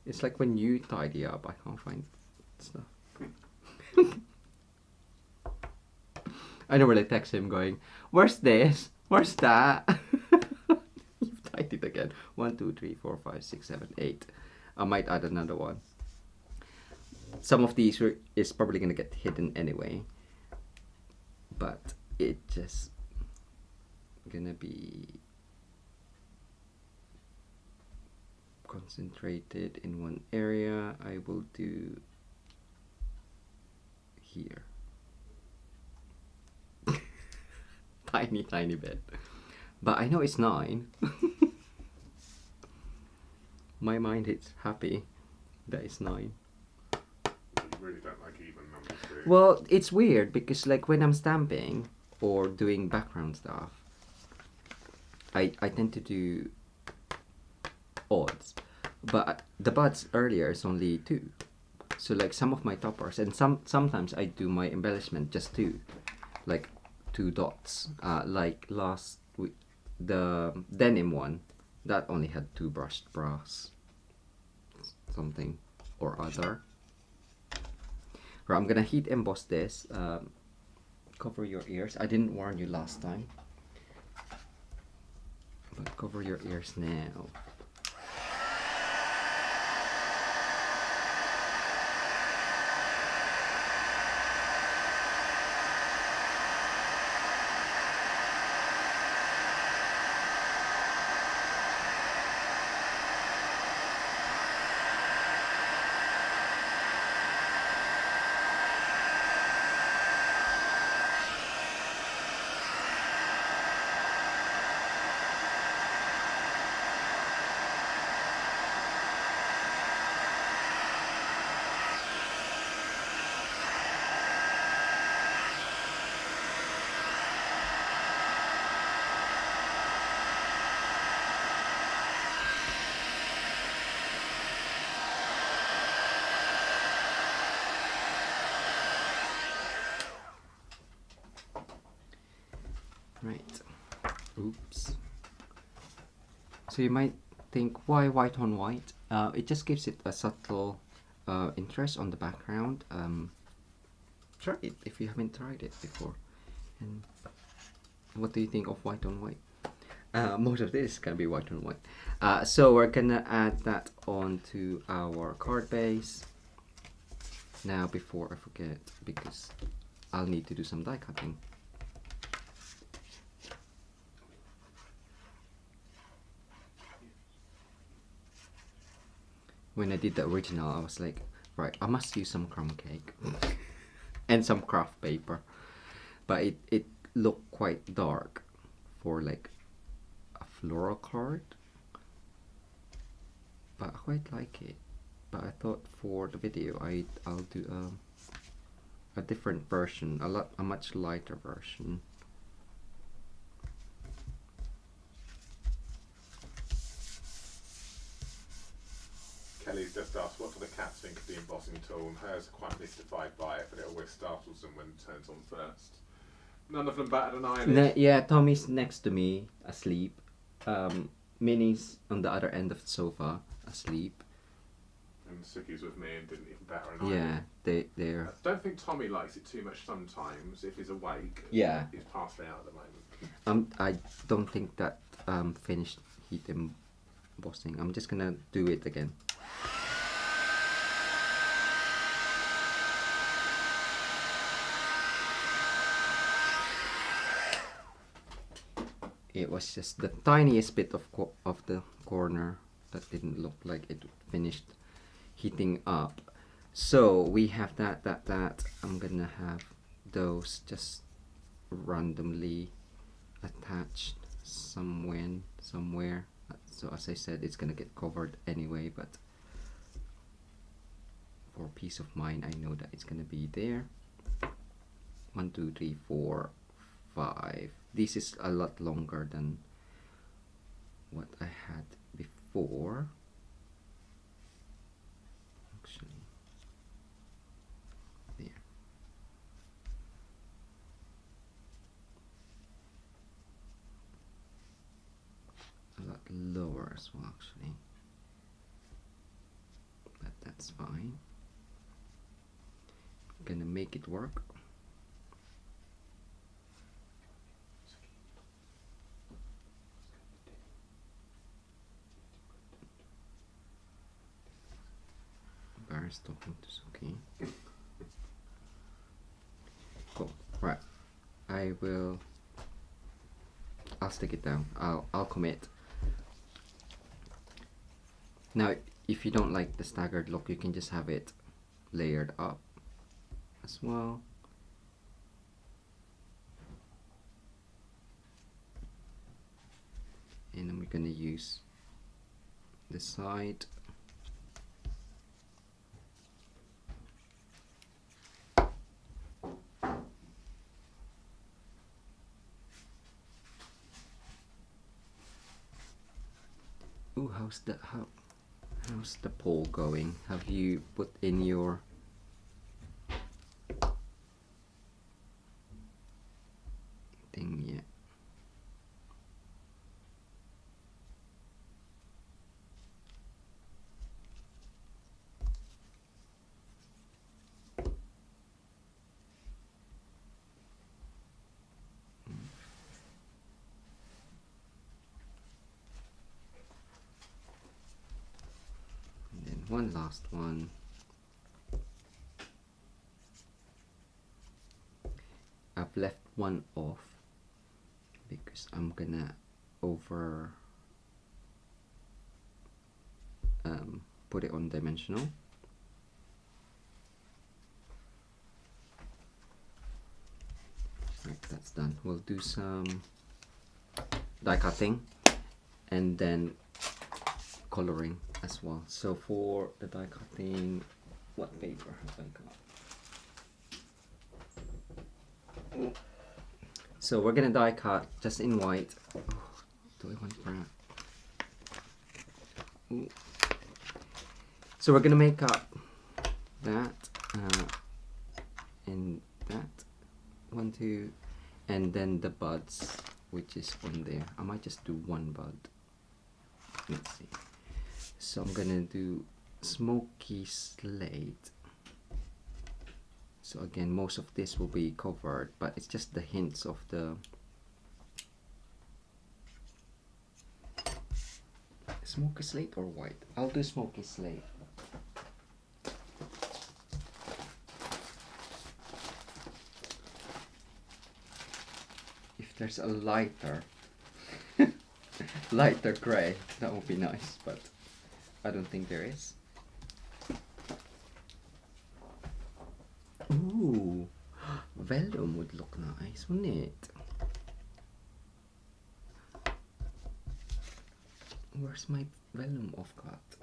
It's like when you tidy up, I can't find stuff. I never really text him going, "Where's this? Where's that?" You've tidied again. 1, 2, 3, 4, 5, 6, 7, 8. I might add another one. Some of these is probably gonna get hidden anyway, but it just gonna be concentrated in one area. I will do here. Tiny bit, but I know it's 9. My mind is happy that it's 9. You really don't like even numbers, do you? Well, it's weird because like when I'm stamping or doing background stuff, I tend to do odds, but the buds earlier is only 2. So like some of my toppers and sometimes I do my embellishment just 2, like 2 dots. Like last week, the denim one, that only had 2 brushed brass something or other. Right, I'm gonna heat emboss this. Cover your ears. I didn't warn you last time. But cover your ears now. Right. Oops. So you might think, why white on white? It just gives it a subtle interest on the background. Try it if you haven't tried it before. And what do you think of white on white? Most of this is gonna be white on white. So we're gonna add that onto our card base. Now, before I forget, because I'll need to do some die cutting. When I did the original, I was like, right, I must use some crumb cake and some craft paper. But it looked quite dark for like a floral card. But I quite like it. But I thought for the video, I'll do a different version, a much lighter version. Kelly's just asked, what do the cats think of the embossing tool? And hers are quite mystified by it, but it always startles them when it turns on first. None of them batted an eyelid. Yeah, Tommy's next to me, asleep. Minnie's on the other end of the sofa, asleep. And Suki's with me and didn't even batter an eyelid. Yeah, they're... I don't think Tommy likes it too much sometimes. If he's awake, Yeah. he's passed out at the moment. I don't think that finished heat embossing. I'm just gonna do it again. It was just the tiniest bit of the corner that didn't look like it finished heating up. So we have that. I'm gonna have those just randomly attached somewhere. So as I said, it's gonna get covered anyway, but for peace of mind, I know that it's gonna be there. 1, 2, 3, 4, 5. This is a lot longer than what I had before. Actually, there. A lot lower as well, actually. But that's fine. I'm gonna make it work. Barry's talking to Suki. Cool. Right. I'll stick it down. I'll commit. Now, if you don't like the staggered look, you can just have it layered up as well. And then we're gonna use the side. Ooh, how's the poll going? Have you put in your thing yet? one last one. I've left one off because I'm gonna over put it on dimensional. Right, that's done. We'll do some die cutting and then coloring as well. So for the die cutting, what paper have I got? So we're gonna die cut just in white. Oh, do I want brown? Ooh. So we're gonna make up that and that 1, 2, and then the buds, which is on there. I might just do one bud. Let's see. So I'm gonna do smoky slate. So again, most of this will be covered, but it's just the hints of the smoky slate or white. I'll do smoky slate. If there's a lighter lighter gray, that would be nice, but I don't think there is. Ooh, vellum would look nice, wouldn't it? Where's my vellum offcut?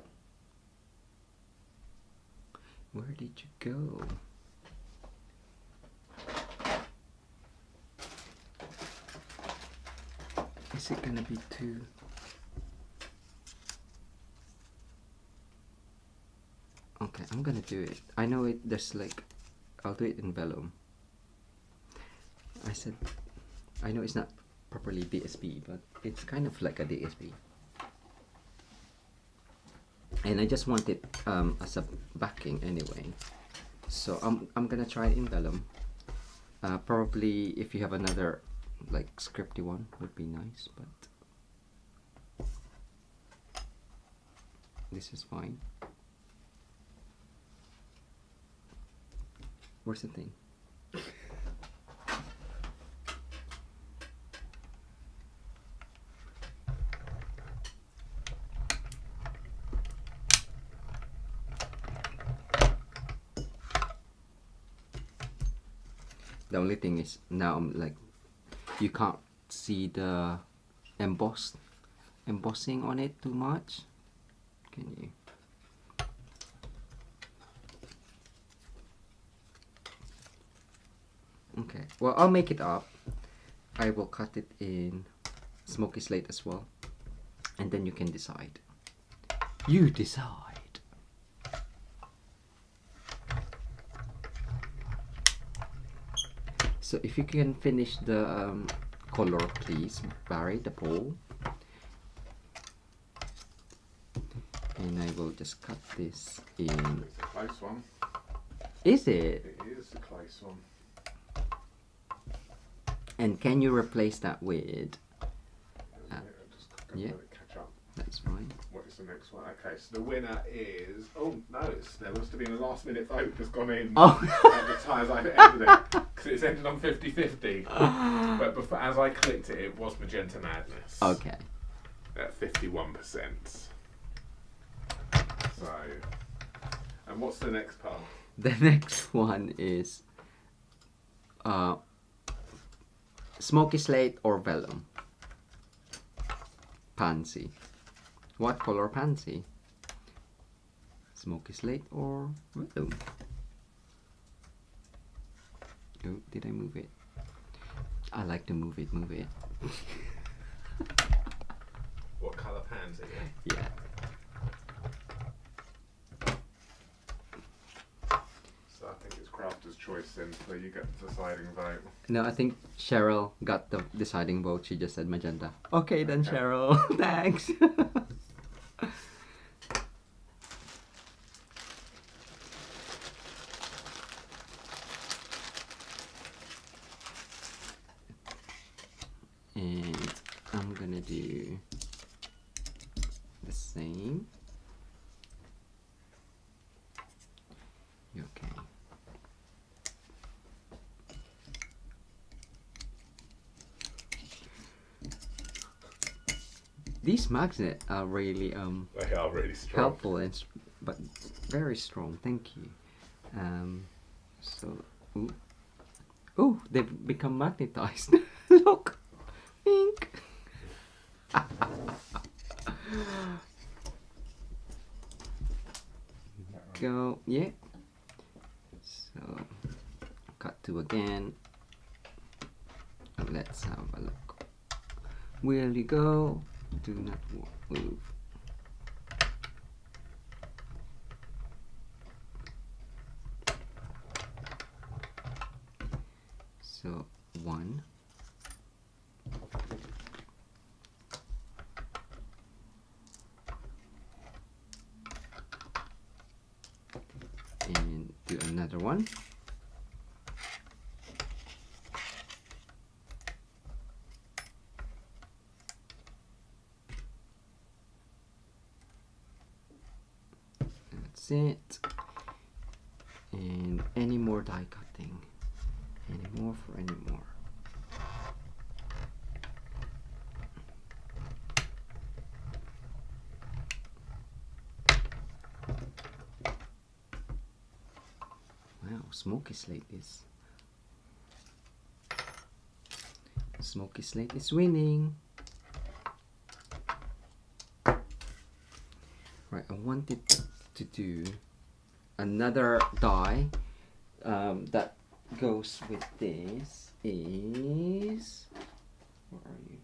Where did you go? Is it gonna be too... Okay, I'm gonna do it. I know it, there's like... I'll do it in vellum. I said... I know it's not properly DSP, but it's kind of like a DSP. And I just want it as a backing anyway. So I'm gonna try it in vellum. Probably if you have another like scripty one would be nice, but this is fine. Where's the thing? The only thing is now I'm like, you can't see the embossing on it too much. Can you? Okay, well, I'll make it up. I will cut it in smoky slate as well, and then you can decide. You decide. So if you can finish the color, please, Barry, the pole. And I will just cut this in. It's a close one. Is it? It is a close one. And can you replace that with? Yeah. Yeah. Catch up. That's fine. What is the next one? Okay, so the winner is. Oh no, there must have been a last minute vote that's gone in Oh. at the time I've ended it, because it's ended on 50-50. But before, as I clicked it, it was Magenta Madness. Okay. At 51%. So, and what's the next part? The next one is smoky slate or vellum. Pansy. What color pansy? Smoky slate or vellum? Oh, did I move it? I like to move it. What colour pansy? Yeah. So I think it's crafter's choice then, so you get the deciding vote. No, I think Cheryl got the deciding vote. She just said magenta. Okay then, Cheryl. Thanks. And I'm gonna do the same. These magnets are really They are really strong. helpful and but very strong. Thank you. So, ooh, they've become magnetized. Look, pink. Go, yeah. So, cut to again. And let's have a look. Will you go? Do not move. So 1, and do another one. That's it. And any more die cutting? Any more for any more? Wow, Smoky Slate is winning. Right, I wanted to do another die that goes with this. Is, where are you?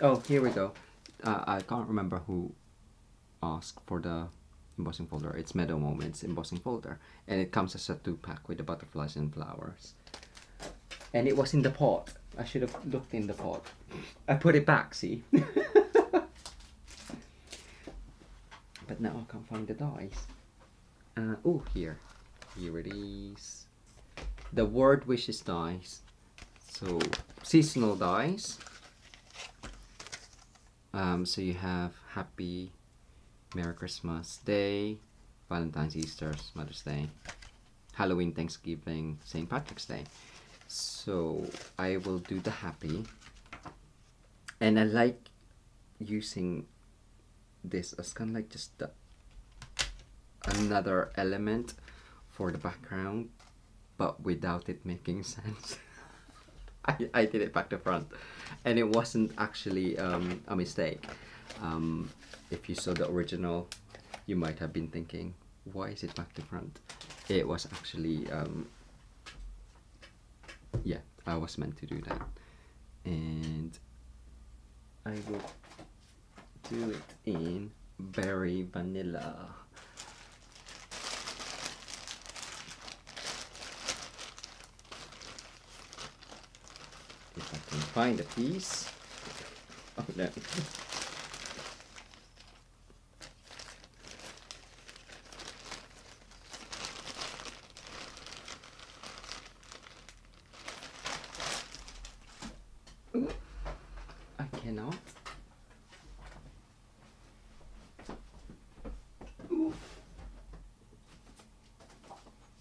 Oh, here we go. I can't remember who asked for the embossing folder. It's Meadow Moments embossing folder, and it comes as a 2-pack with the butterflies and flowers. And it was in the pot. I should have looked in the pot. I put it back, see? But now I can't find the dies. Oh, here it is. The Word Wishes dies. So seasonal dies. So you have Happy, Merry Christmas Day, Valentine's, Easter, Mother's Day, Halloween, Thanksgiving, St. Patrick's Day. So I will do the Happy, and I like using this as kind of like just another element for the background, but without it making sense. I did it back to front, and it wasn't actually a mistake. If you saw the original, you might have been thinking, why is it back to front? It was actually, yeah, I was meant to do that. And I will do it in Berry Vanilla. If I can find a piece. Oh no. I cannot. Ooh.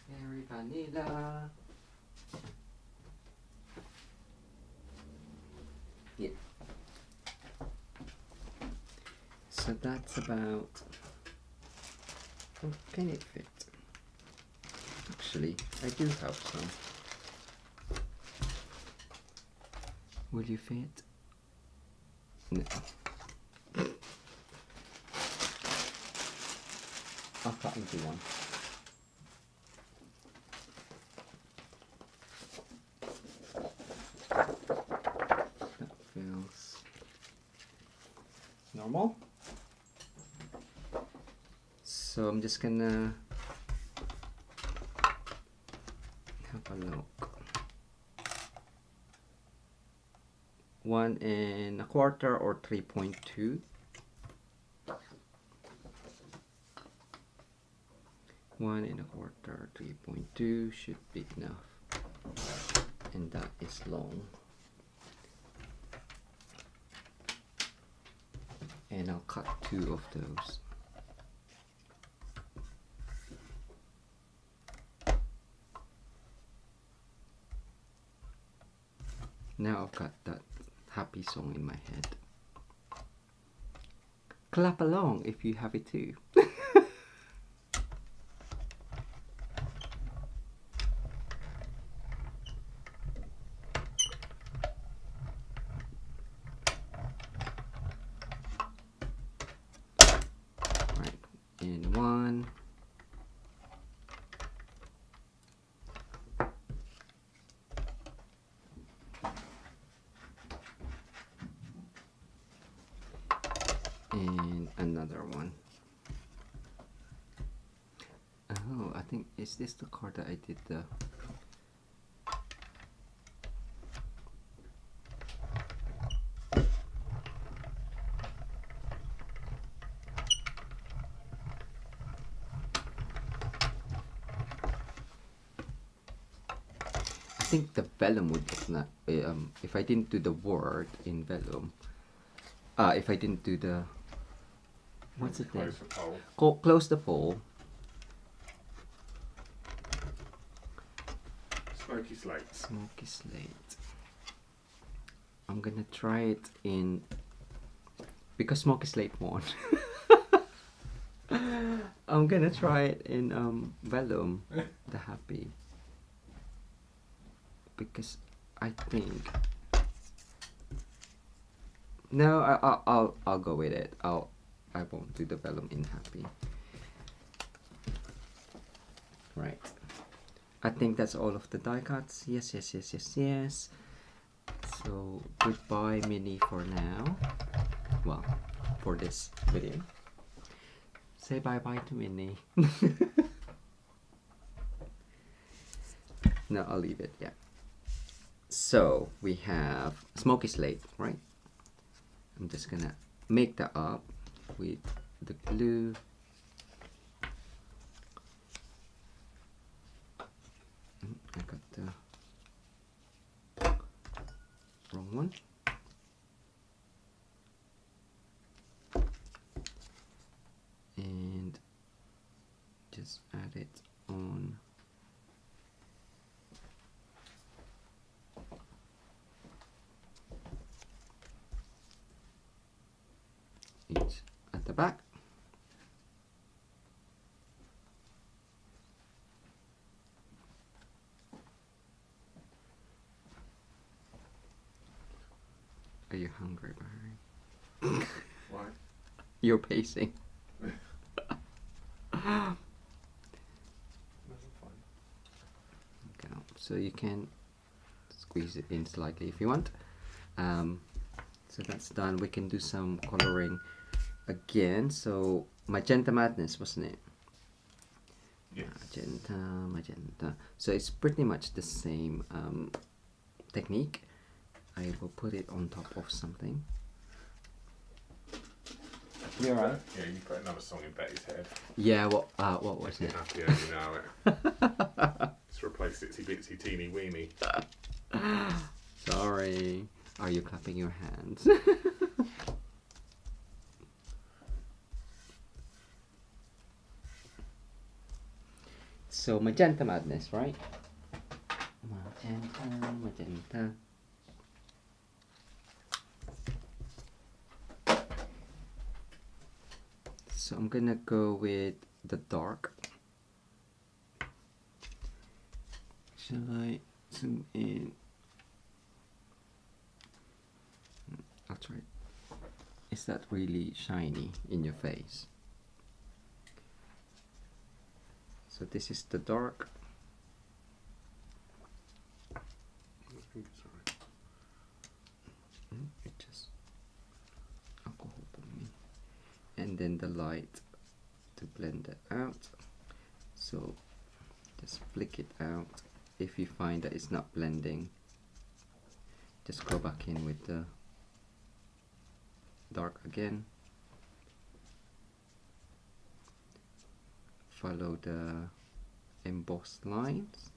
Berry Vanilla. Yeah. So that's about. Oh, can it fit? Actually, I do have some. Will you fit? No. I'll cut into one. That feels normal. So I'm just gonna have a look. 1 1/4 or 3.2. 1 1/4, 3.2 should be enough, and that is long. And I'll cut 2 of those. Now I've got that happy song in my head. Clap along if you have it too. Right, in one. And another one. Oh, I think, is this the card that I did the... I think the vellum would not, if I didn't do the word in vellum, if I didn't do the, what's the thing? Close the pole. Smoky slate. Smoky slate. I'm gonna try it in, because smoky slate won. I'm gonna try it in vellum, the happy, because I think, no, I'll go with it. I won't do the vellum in happy. Right. I think that's all of the die cuts. Yes. So goodbye Minnie for now. Well, for this video. Say bye bye to Minnie. No, I'll leave it, yeah. So we have smoky slate, right? I'm just gonna make that up with the glue. I got the wrong one. And just add it on each at the back. Are you hungry, Barry? Why? You're pacing. Okay, so you can squeeze it in slightly if you want. So that's done. We can do some coloring again. So Magenta Madness, wasn't it? Yes. Magenta. So it's pretty much the same technique. I will put it on top of something. You're right. Yeah, you put another song in Betty's head. Yeah, what was You're it? happy as you know it. Just replace Itsy Bitsy Teeny Weeny. Sorry. Are you clapping your hands? So Magenta Madness, right? Magenta. So I'm gonna go with the dark. Shall I zoom in? I'll try. Is that really shiny in your face? So this is the dark. It just alcohol on me. And then the light to blend it out. So just flick it out. If you find that it's not blending, just go back in with the dark again. Follow the embossed lines.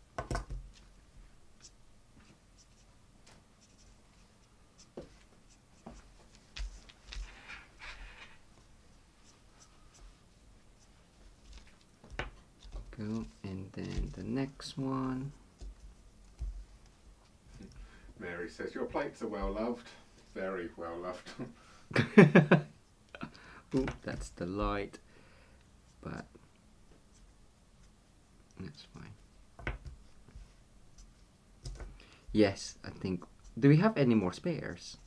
Mary He says, your plates are well loved. Very well loved. Ooh, that's the light. But that's fine. Yes, I think. Do we have any more spares?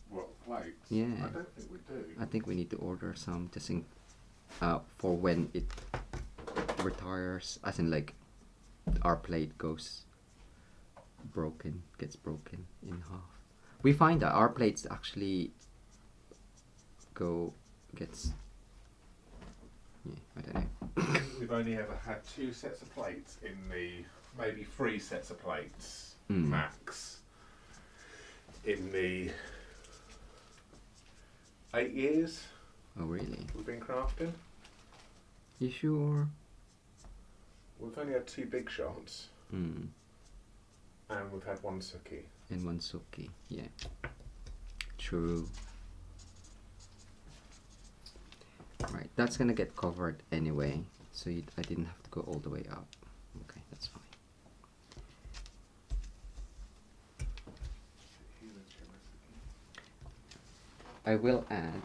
What, plates? Yeah. I don't think we do. I think we need to order some just in, for when it retires, as in like our plate gets broken in half. We find that our plates actually gets. Yeah, I don't know. We've only ever had 2 sets of plates in the, maybe 3 sets of plates Mm. max in the 8 years Oh really? we've been crafting. You sure? We've only had 2 big shots Mm. and we've had 1 suki. And one suki, yeah. True. Right, that's gonna get covered anyway, so I didn't have to go all the way up. Okay, that's fine. I will add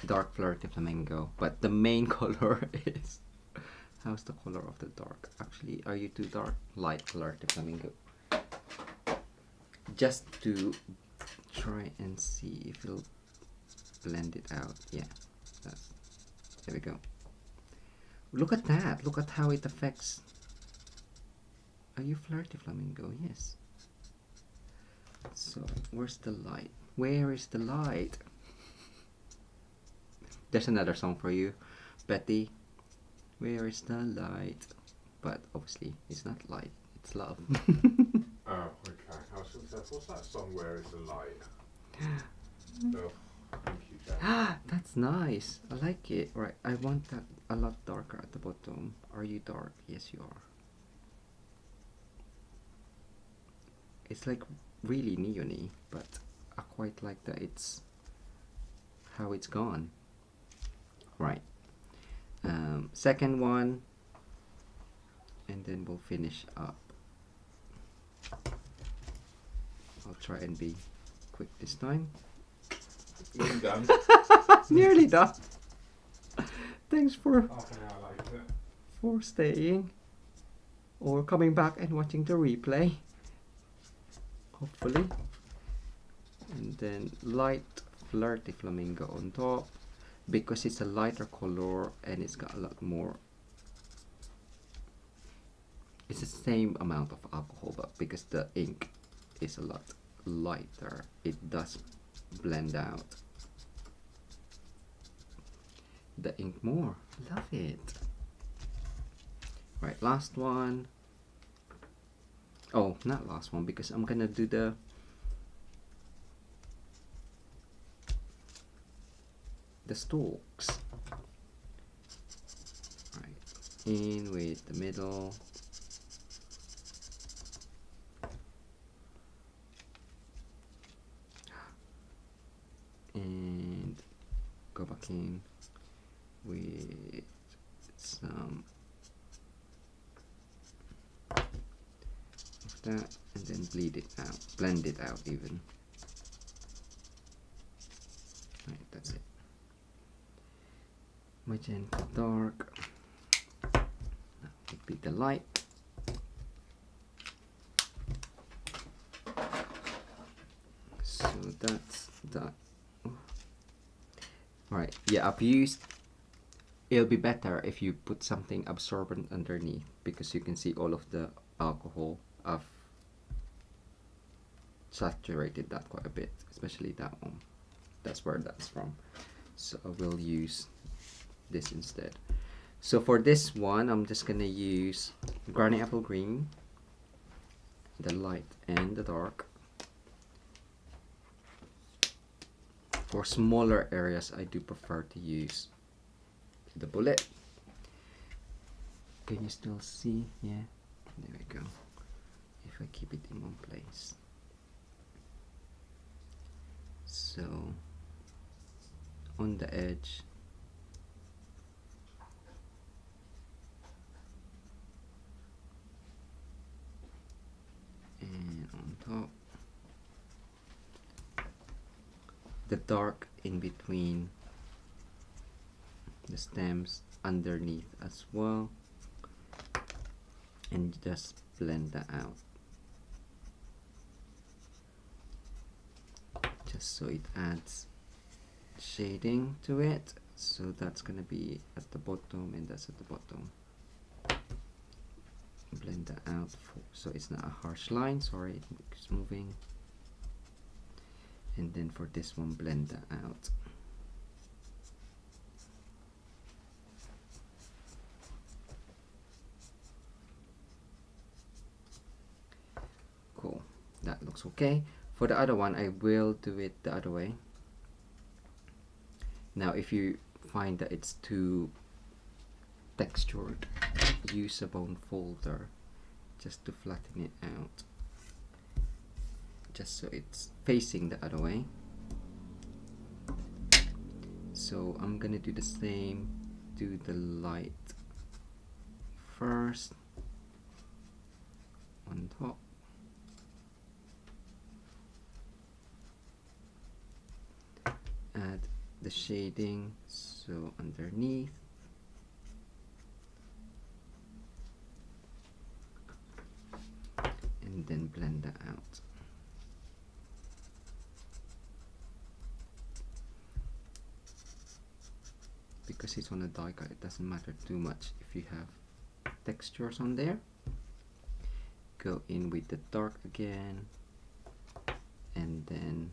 dark flirty flamingo, but the main color is, how's the color of the dark? Actually, are you too dark? Light flirty flamingo. Just to try and see if it'll blend it out. Yeah, there we go. Look at that. Look at how it affects. Are you flirty flamingo? Yes. So where's the light? Where is the light? There's another song for you, Betty. Where is the light? But obviously it's not light, it's love. Oh, okay. I was going to say, what's that song, Where is the Light? Oh, thank you, Jack. That's nice. I like it. Right, I want that a lot darker at the bottom. Are you dark? Yes, you are. It's like really neon-y, but I quite like that it's how it's gone. Right. Second one, and then we'll finish up. I'll try and be quick this time. Nearly done. Nearly done. Thanks for Half an hour later. for staying or coming back and watching the replay. Hopefully. And then light flirty flamingo on top, because it's a lighter color and it's got a lot more. It's the same amount of alcohol, but because the ink is a lot lighter, it does blend out the ink more. Love it. Right, last one. Oh, not last one, because I'm gonna do the stalks. Right, in with the middle. And go back in with some of that, and then bleed it out, blend it out even. Right, that's it. Magenta dark. That would be the light. So that's that. Right, yeah, I've used. It'll be better if you put something absorbent underneath, because you can see all of the alcohol. I've saturated that quite a bit, especially that one. That's where that's from. So I will use this instead. So for this one, I'm just gonna use Granny Apple Green, the light and the dark. For smaller areas, I do prefer to use the bullet. Can you still see? Yeah, there we go. If I keep it in one place. So on the edge, the dark in between the stems underneath as well, and just blend that out just so it adds shading to it. So that's gonna be at the bottom and that's at the bottom. Blend that out so it's not a harsh line. Sorry, it's moving. And then for this one, blend that out. Cool, that looks okay. For the other one, I will do it the other way. Now if you find that it's too textured, use a bone folder just to flatten it out, just so it's facing the other way. So I'm gonna do the same, do the light first on top, add the shading so underneath, and then blend that out. Because it's on a die cut, it doesn't matter too much if you have textures on there. Go in with the dark again and then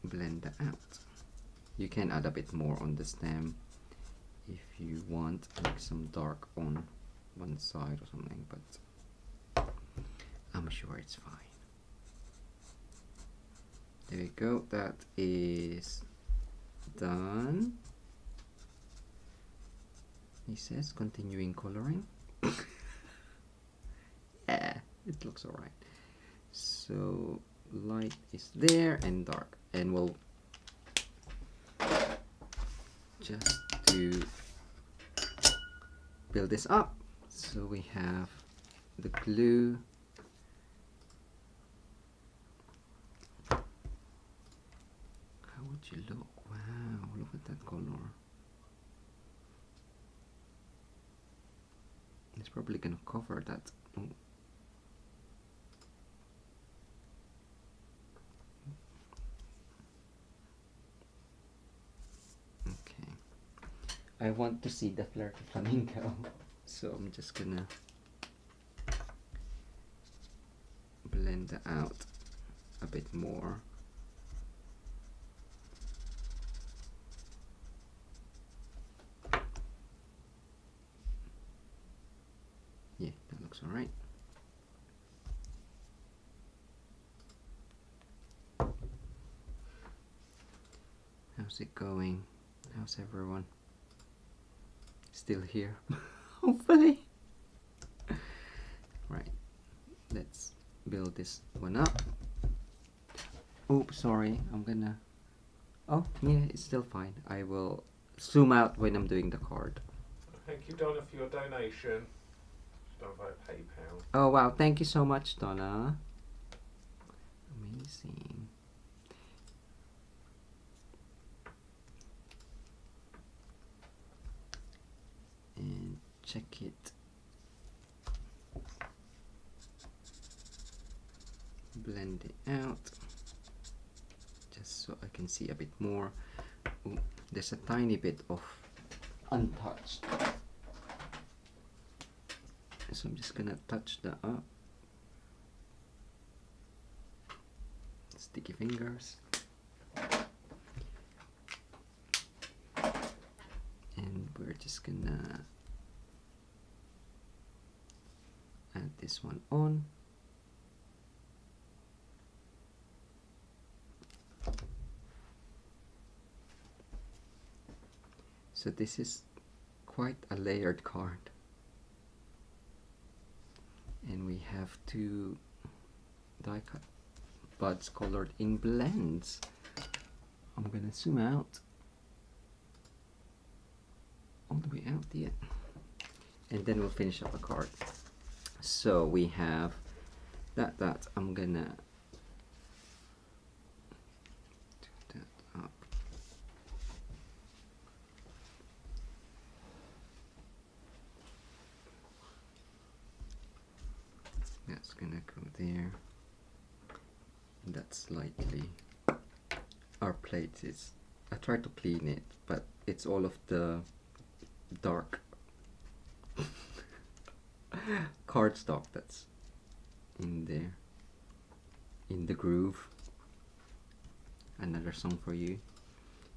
blend that out. You can add a bit more on the stem if you want, like some dark on one side or something, but I'm sure it's fine. There we go, that is done. He says continuing coloring. Yeah, it looks alright. So light is there and dark, and we'll just to build this up. So we have the glue, how would you look? Wow, look at that color. It's probably gonna cover that. Oh. Okay, I want to see the flirty flamingo, so I'm just gonna blend that out a bit more. Yeah, that looks all right. How's it going? How's everyone? Still here? Hopefully. Right, let's build this one up. Oops, sorry, I'm gonna... Oh, yeah, it's still fine. I will zoom out when I'm doing the card. Thank you, Donna, for your donation. Done via PayPal. Oh wow, thank you so much, Donna. Amazing. And check it. Blend it out just so I can see a bit more. Ooh, there's a tiny bit of untouched, so I'm just gonna touch that up. Sticky fingers. And we're just gonna add this one on. So this is quite a layered card. And we have two die cut buds colored in blends. I'm gonna zoom out all the way out yet, and then we'll finish up the card. So we have that I'm gonna gonna go there. That slightly. Our plate is, I tried to clean it, but it's all of the dark cardstock that's in there, in the groove. Another song for you.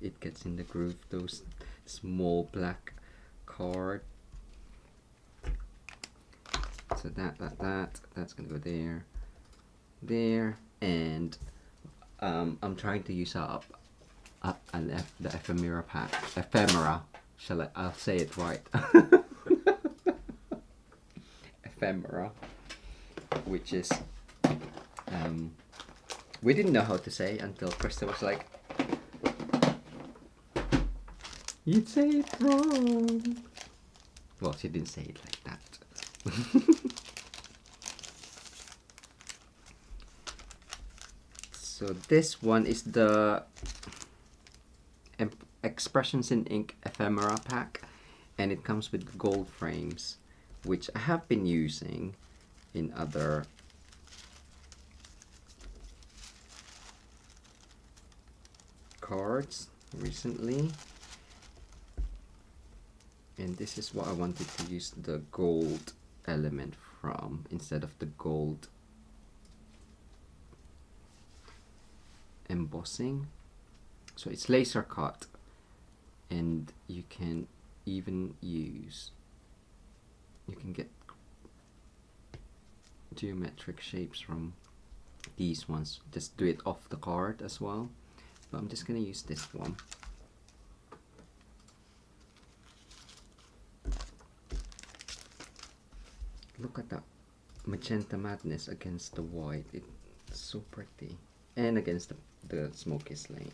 It gets in the groove, those small black card. So that's gonna go there, there, and I'm trying to use the ephemera pack. Ephemera. I'll say it right. Ephemera, which is we didn't know how to say until Krista was like, "You'd say it wrong." Well, she didn't say it like that. So this one is the Expressions in Ink Ephemera pack, and it comes with gold frames, which I have been using in other cards recently, and this is what I wanted to use the gold element from instead of the gold embossing. So it's laser cut, and you can even use, you can get geometric shapes from these ones. Just do it off the card as well, but I'm just gonna use this one. Look at that magenta madness against the white. It's so pretty, and against the smoky slate.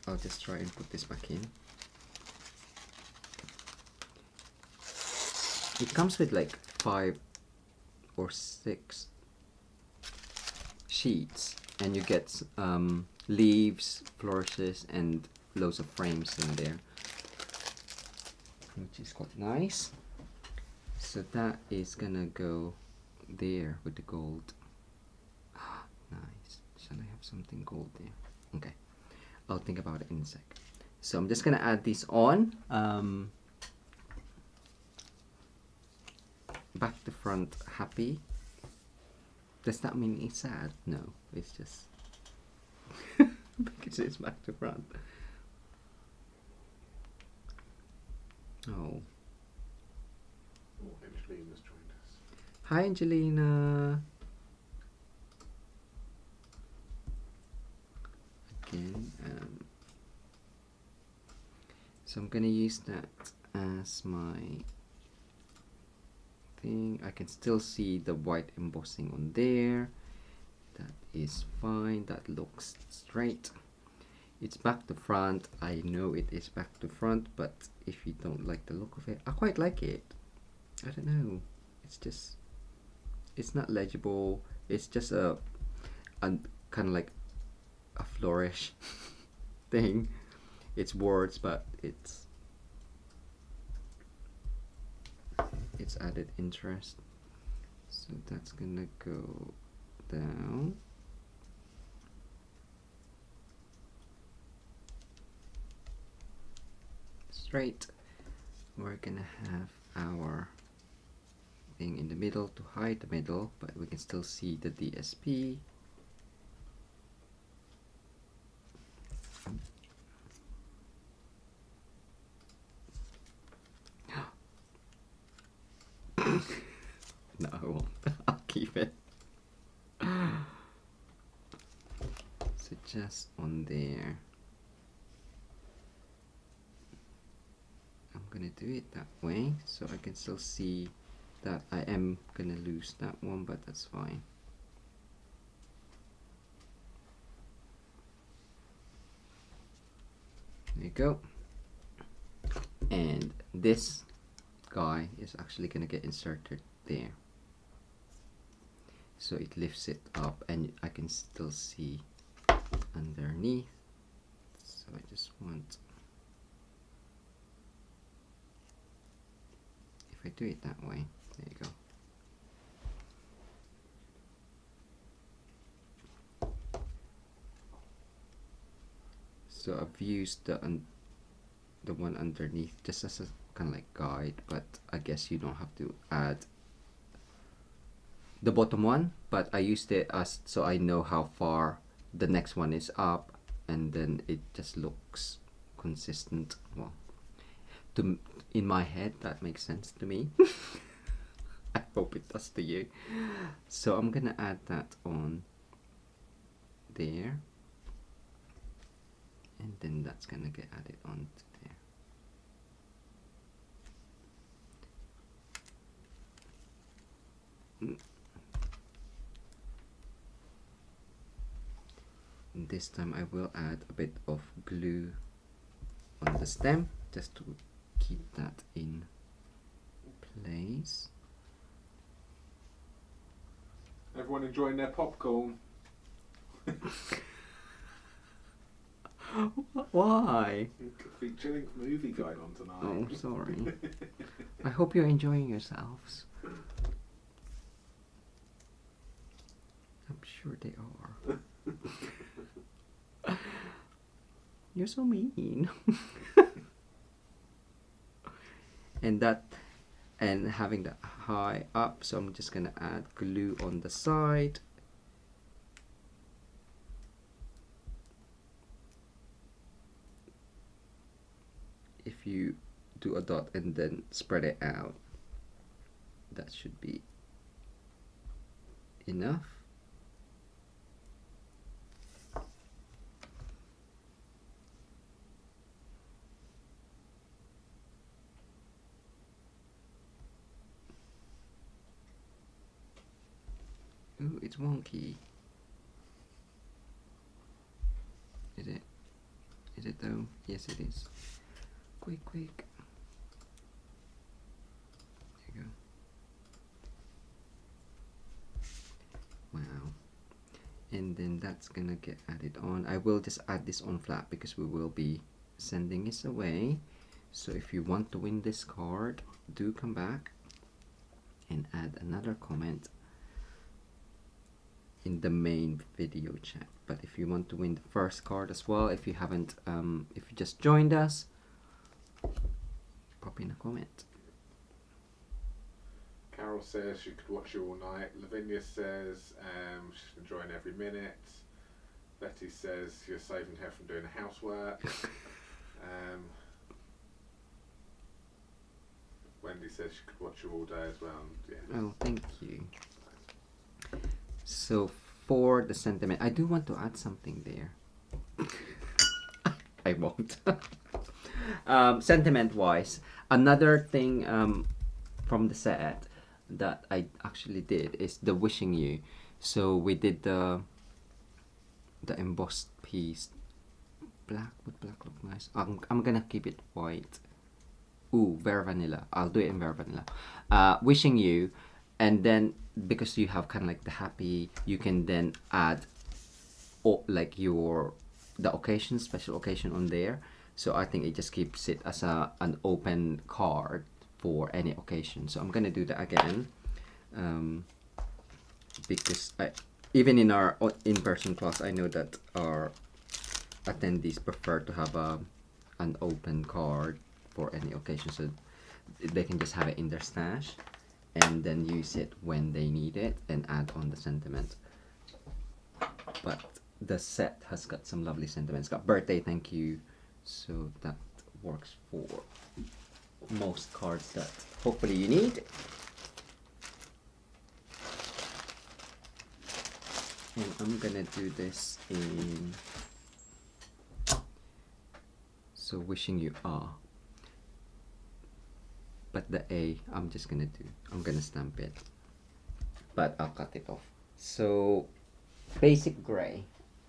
I'll just try and put this back in. It comes with like 5 or 6 sheets, and you get leaves, flourishes, and loads of frames in there, which is quite nice. So that is gonna go there with the gold. Nice. Shall I have something gold there? Okay, I'll think about it in a sec. So I'm just gonna add these on. Back to front happy. Does that mean it's sad? No, it's just because it's back to front. Oh. Angelina's joined us. Hi, Angelina. Again, so I'm gonna use that as my thing. I can still see the white embossing on there. That is fine. That looks straight. It's back to front. I know it is back to front, but if you don't like the look of it, I quite like it. I don't know. It's just, it's not legible. It's just a kind of like a flourish thing. It's words, but it's added interest. So that's gonna go down. Straight. We're gonna have our thing in the middle to hide the middle, but we can still see the DSP. No, I won't. I'll keep it. So just on there. I'm gonna do it that way so I can still see that. I am gonna lose that one, but that's fine. There you go. And this guy is actually gonna get inserted there. So it lifts it up and I can still see underneath. So I just want, if I do it that way, there you go. So I've used the one underneath just as a kind of like guide, but I guess you don't have to add the bottom one, but I used it as so I know how far the next one is up, and then it just looks consistent. Well, in my head that makes sense to me. I hope it does to you. So I'm gonna add that on there, and then that's gonna get added on to there. And this time I will add a bit of glue on the stem just to keep that in place. Everyone enjoying their popcorn? Why? Featuring movie guide on tonight. Oh, sorry. I hope you're enjoying yourselves. I'm sure they are. You're so mean. And having that high up, so I'm just gonna add glue on the side. If you do a dot and then spread it out, that should be enough. Ooh, it's wonky. Is it? Is it though? Yes, it is. Quick, quick. There you go. Wow. And then that's gonna get added on. I will just add this on flat because we will be sending this away. So if you want to win this card, do come back and add another comment in the main video chat. But if you want to win the first card as well, if you haven't, if you just joined us, pop in a comment. Carol says she could watch you all night. Lavinia says she's enjoying every minute. Betty says you're saving her from doing housework. Wendy says she could watch you all day as well. Yeah. Oh, thank you. So for the sentiment, I do want to add something there. I won't. Sentiment wise, another thing from the set that I actually did is the wishing you. So we did the embossed piece. Black, would black look nice? I'm gonna keep it white. Ooh, Vera Vanilla. I'll do it in Vera Vanilla. Wishing you, and then because you have kind of like the happy, you can then add like the occasion, special occasion on there. So I think it just keeps it as an open card for any occasion. So I'm gonna do that again, because even in our in-person class, I know that our attendees prefer to have an open card for any occasion, so they can just have it in their stash and then use it when they need it and add on the sentiment. But the set has got some lovely sentiments. Got birthday, thank you. So that works for most cards that hopefully you need. And I'm gonna do this in, so wishing you are. But the A, I'm gonna stamp it, but I'll cut it off. So basic gray,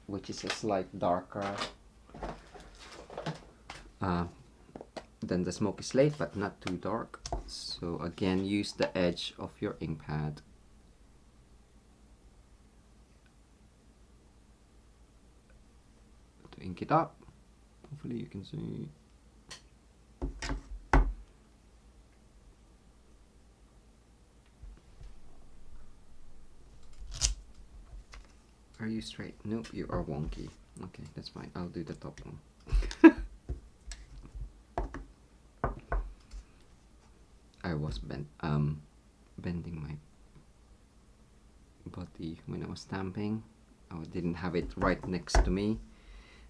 which is a slight darker than the smoky slate, but not too dark. So again, use the edge of your ink pad to ink it up. Hopefully you can see. Are you straight? Nope, you are wonky. Okay, that's fine. I'll do the top one. I was bending my body when I was stamping. I didn't have it right next to me,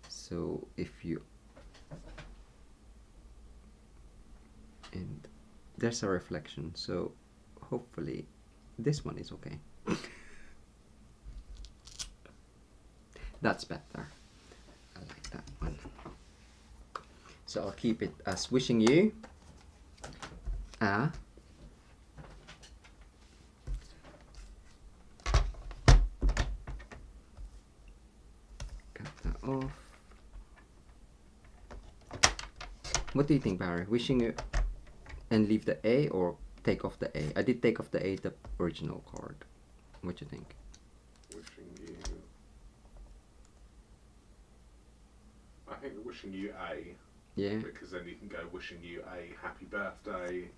so if you and there's a reflection, so hopefully this one is okay. That's better. I like that one. So I'll keep it as wishing you a cut that off. What do you think, Barry? Wishing you and leave the A or take off the A? I did take off the A, the original card. What do you think? Wishing you. I think wishing you A. Yeah. Because then you can go wishing you a happy birthday.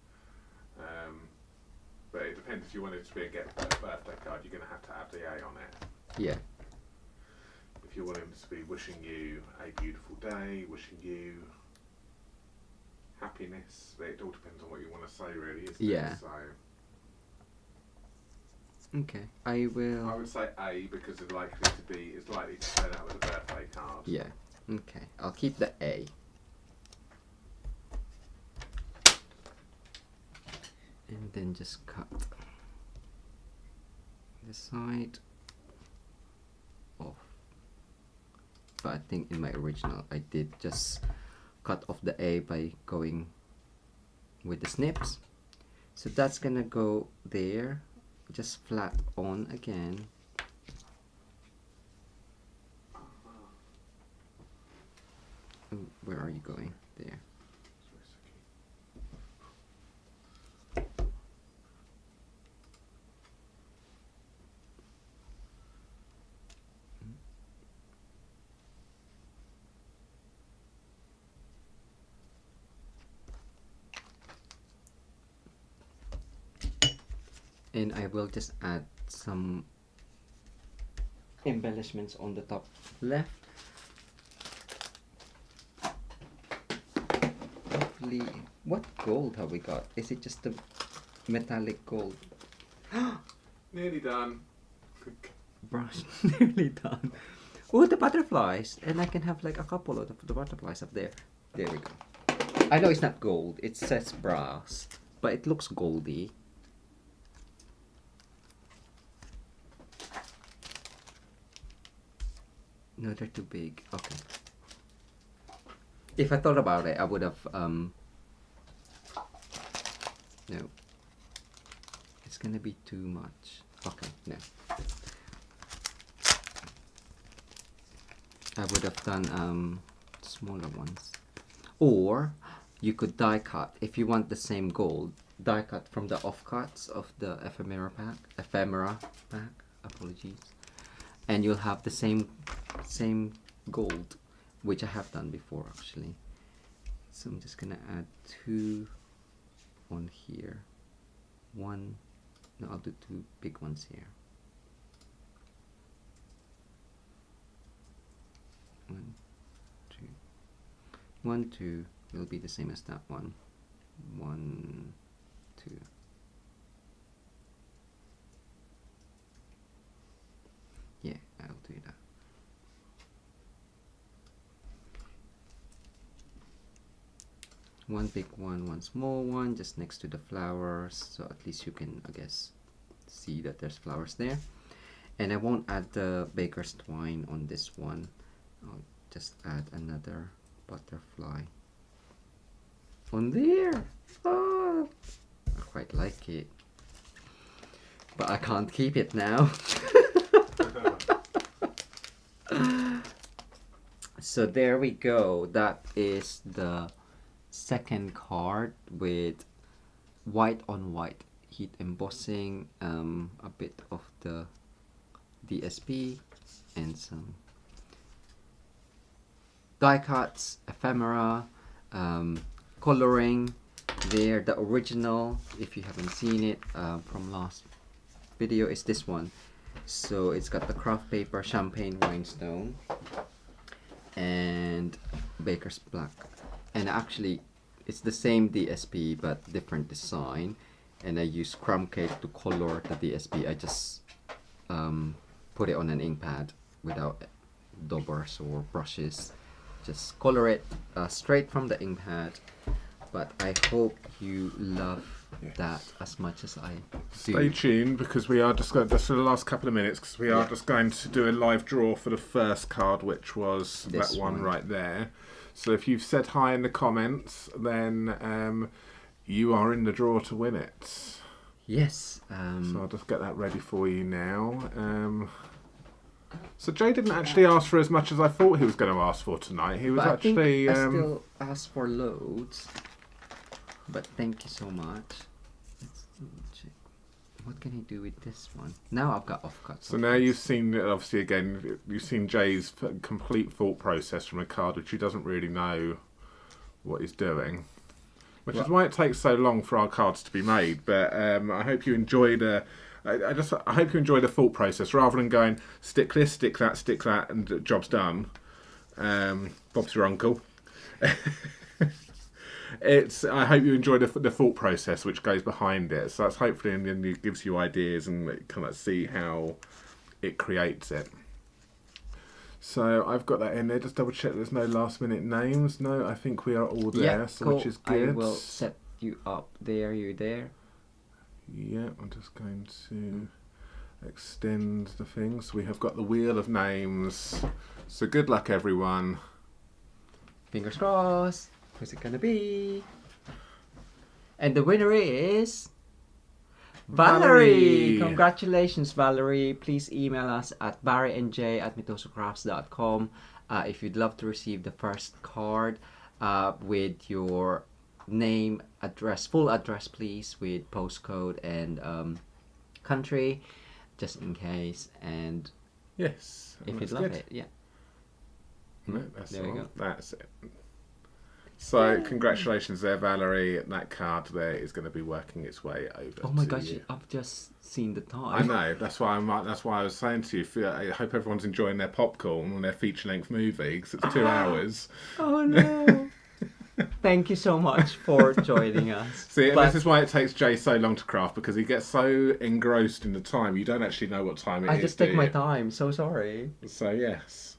But it depends if you wanted to be a birthday card, you're going to have the A on it. Yeah. If you want him to be wishing you a beautiful day, wishing you happiness, but it all depends on what you want to say, really, isn't Yeah. it? So Okay. I will. I would say A because it's likely to turn out with a birthday card. Yeah. Okay. I'll keep the A. And then just cut the side off. But I think in my original I did just cut off the A by going with the snips. So that's gonna go there, just flat on again. Where are you going? There. And I will just add some embellishments on the top left. Hopefully, what gold have we got? Is it just the metallic gold? Nearly done. Brush, nearly done. Oh, the butterflies! And I can have like a couple of the butterflies up there. There we go. I know it's not gold, it says brass, but it looks goldy. No, they're too big. Okay. If I thought about it, I would have, no. It's gonna be too much. Okay, no. I would have done, smaller ones. Or, you could die cut, if you want the same gold, die cut from the offcuts of the ephemera pack, apologies. And you'll have the same gold, which I have done before actually. So I'm just gonna add 2 on here. One, no, I'll do 2 big ones here. 1, 2. 1, 2 will be the same as that one. 1, 2. Yeah, I'll do that. One big one, one small one, just next to the flowers, so at least you can, I guess, see that there's flowers there. And I won't add the baker's twine on this one. I'll just add another butterfly on there. Oh, I quite like it, but I can't keep it now. So there we go. That is the second card with white on white heat embossing, a bit of the DSP and some die cuts, ephemera, coloring there. The original, if you haven't seen it from last video, is this one. So it's got the craft paper champagne rhinestone and baker's black, and actually it's the same DSP but different design, and I use crumb cake to color the DSP. I just put it on an ink pad without daubers or brushes, just color it straight from the ink pad. But I hope you love that as much as I do. Stay tuned, because we are just going, just for the last couple of minutes, because we are just going to do a live draw for the first card, which was This that one one. right there. So if you've said hi in the comments, then you are in the draw to win it. Yes. So I'll just get that ready for you now. So Jay didn't actually ask for as much as I thought he was going to ask for tonight. He was but actually... I think I still ask for loads. But thank you so much. Let's check. What can he do with this one? Now I've got offcuts. So now you've seen, obviously again, you've seen Jay's complete thought process from a card which he doesn't really know what he's doing. Which is why it takes so long for our cards to be made. But I hope you enjoyed I hope you enjoy the thought process, rather than going stick this, stick that, and the job's done. Bob's your uncle. I hope you enjoy the thought process which goes behind it. So that's hopefully, and then it gives you ideas and kind of see how it creates it. So I've got that in there. Just double check there's no last minute names. No, I think we are all there, Yeah, so cool. which is good. I will set you up there. You there? Yeah, I'm just going to extend the things. We have got the wheel of names. So good luck, everyone. Fingers crossed. Who's it gonna be? And the winner is Valerie. Congratulations, Valerie. Please email us at barryandj@mitosocrafts.com if you'd love to receive the first card with your name, address, full address, please, with postcode and country, just in case. And Yes, if you'd that's love good. it, yeah. No, that's There we all. go. That's it. So congratulations there, Valerie. That card there is going to be working its way over. Oh my to gosh, you. I've just seen the time. I know. That's why I was saying to you. I hope everyone's enjoying their popcorn and their feature-length movie, because it's 2 hours. Oh no. Thank you so much for joining us. See, But this is why it takes Jay so long to craft, because he gets so engrossed in the time. You don't actually know what time it is. I just take do my you? time. So sorry. So yes.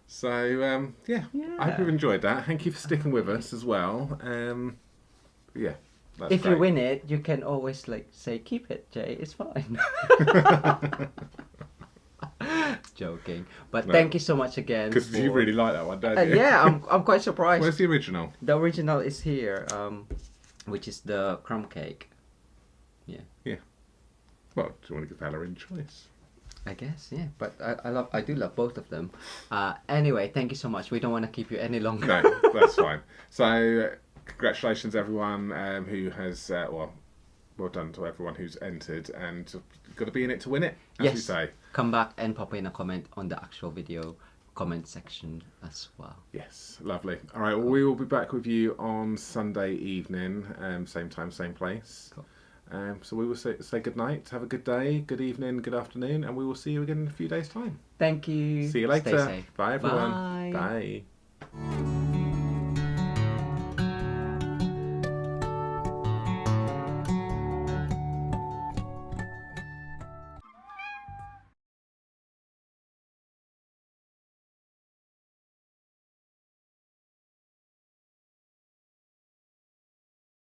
So yeah, I hope you've enjoyed that. Thank you for sticking with us as well. Yeah. That's If you great. win it, you can always say keep it, Jay. It's fine. Joking. But No. thank you so much again. Because you really like that one, don't you? yeah, I'm quite surprised. Where's the original? The original is here, which is the crumb cake. Well, do you want to give Valerie a choice? I guess, yeah. But I do love both of them. Anyway, thank you so much. We don't want to keep you any longer. No, that's fine. So, congratulations everyone who has, well done to everyone who's entered, and you've got to be in it to win it, as we Yes. say. Come back and pop in a comment on the actual video comment section as well. Yes, lovely. All right, well, we will be back with you on Sunday evening, same time, same place. Cool. So we will say good night, have a good day, good evening, good afternoon, and we will see you again in a few days' time. Thank you. See you later. Stay safe. Bye, everyone. Bye. Bye.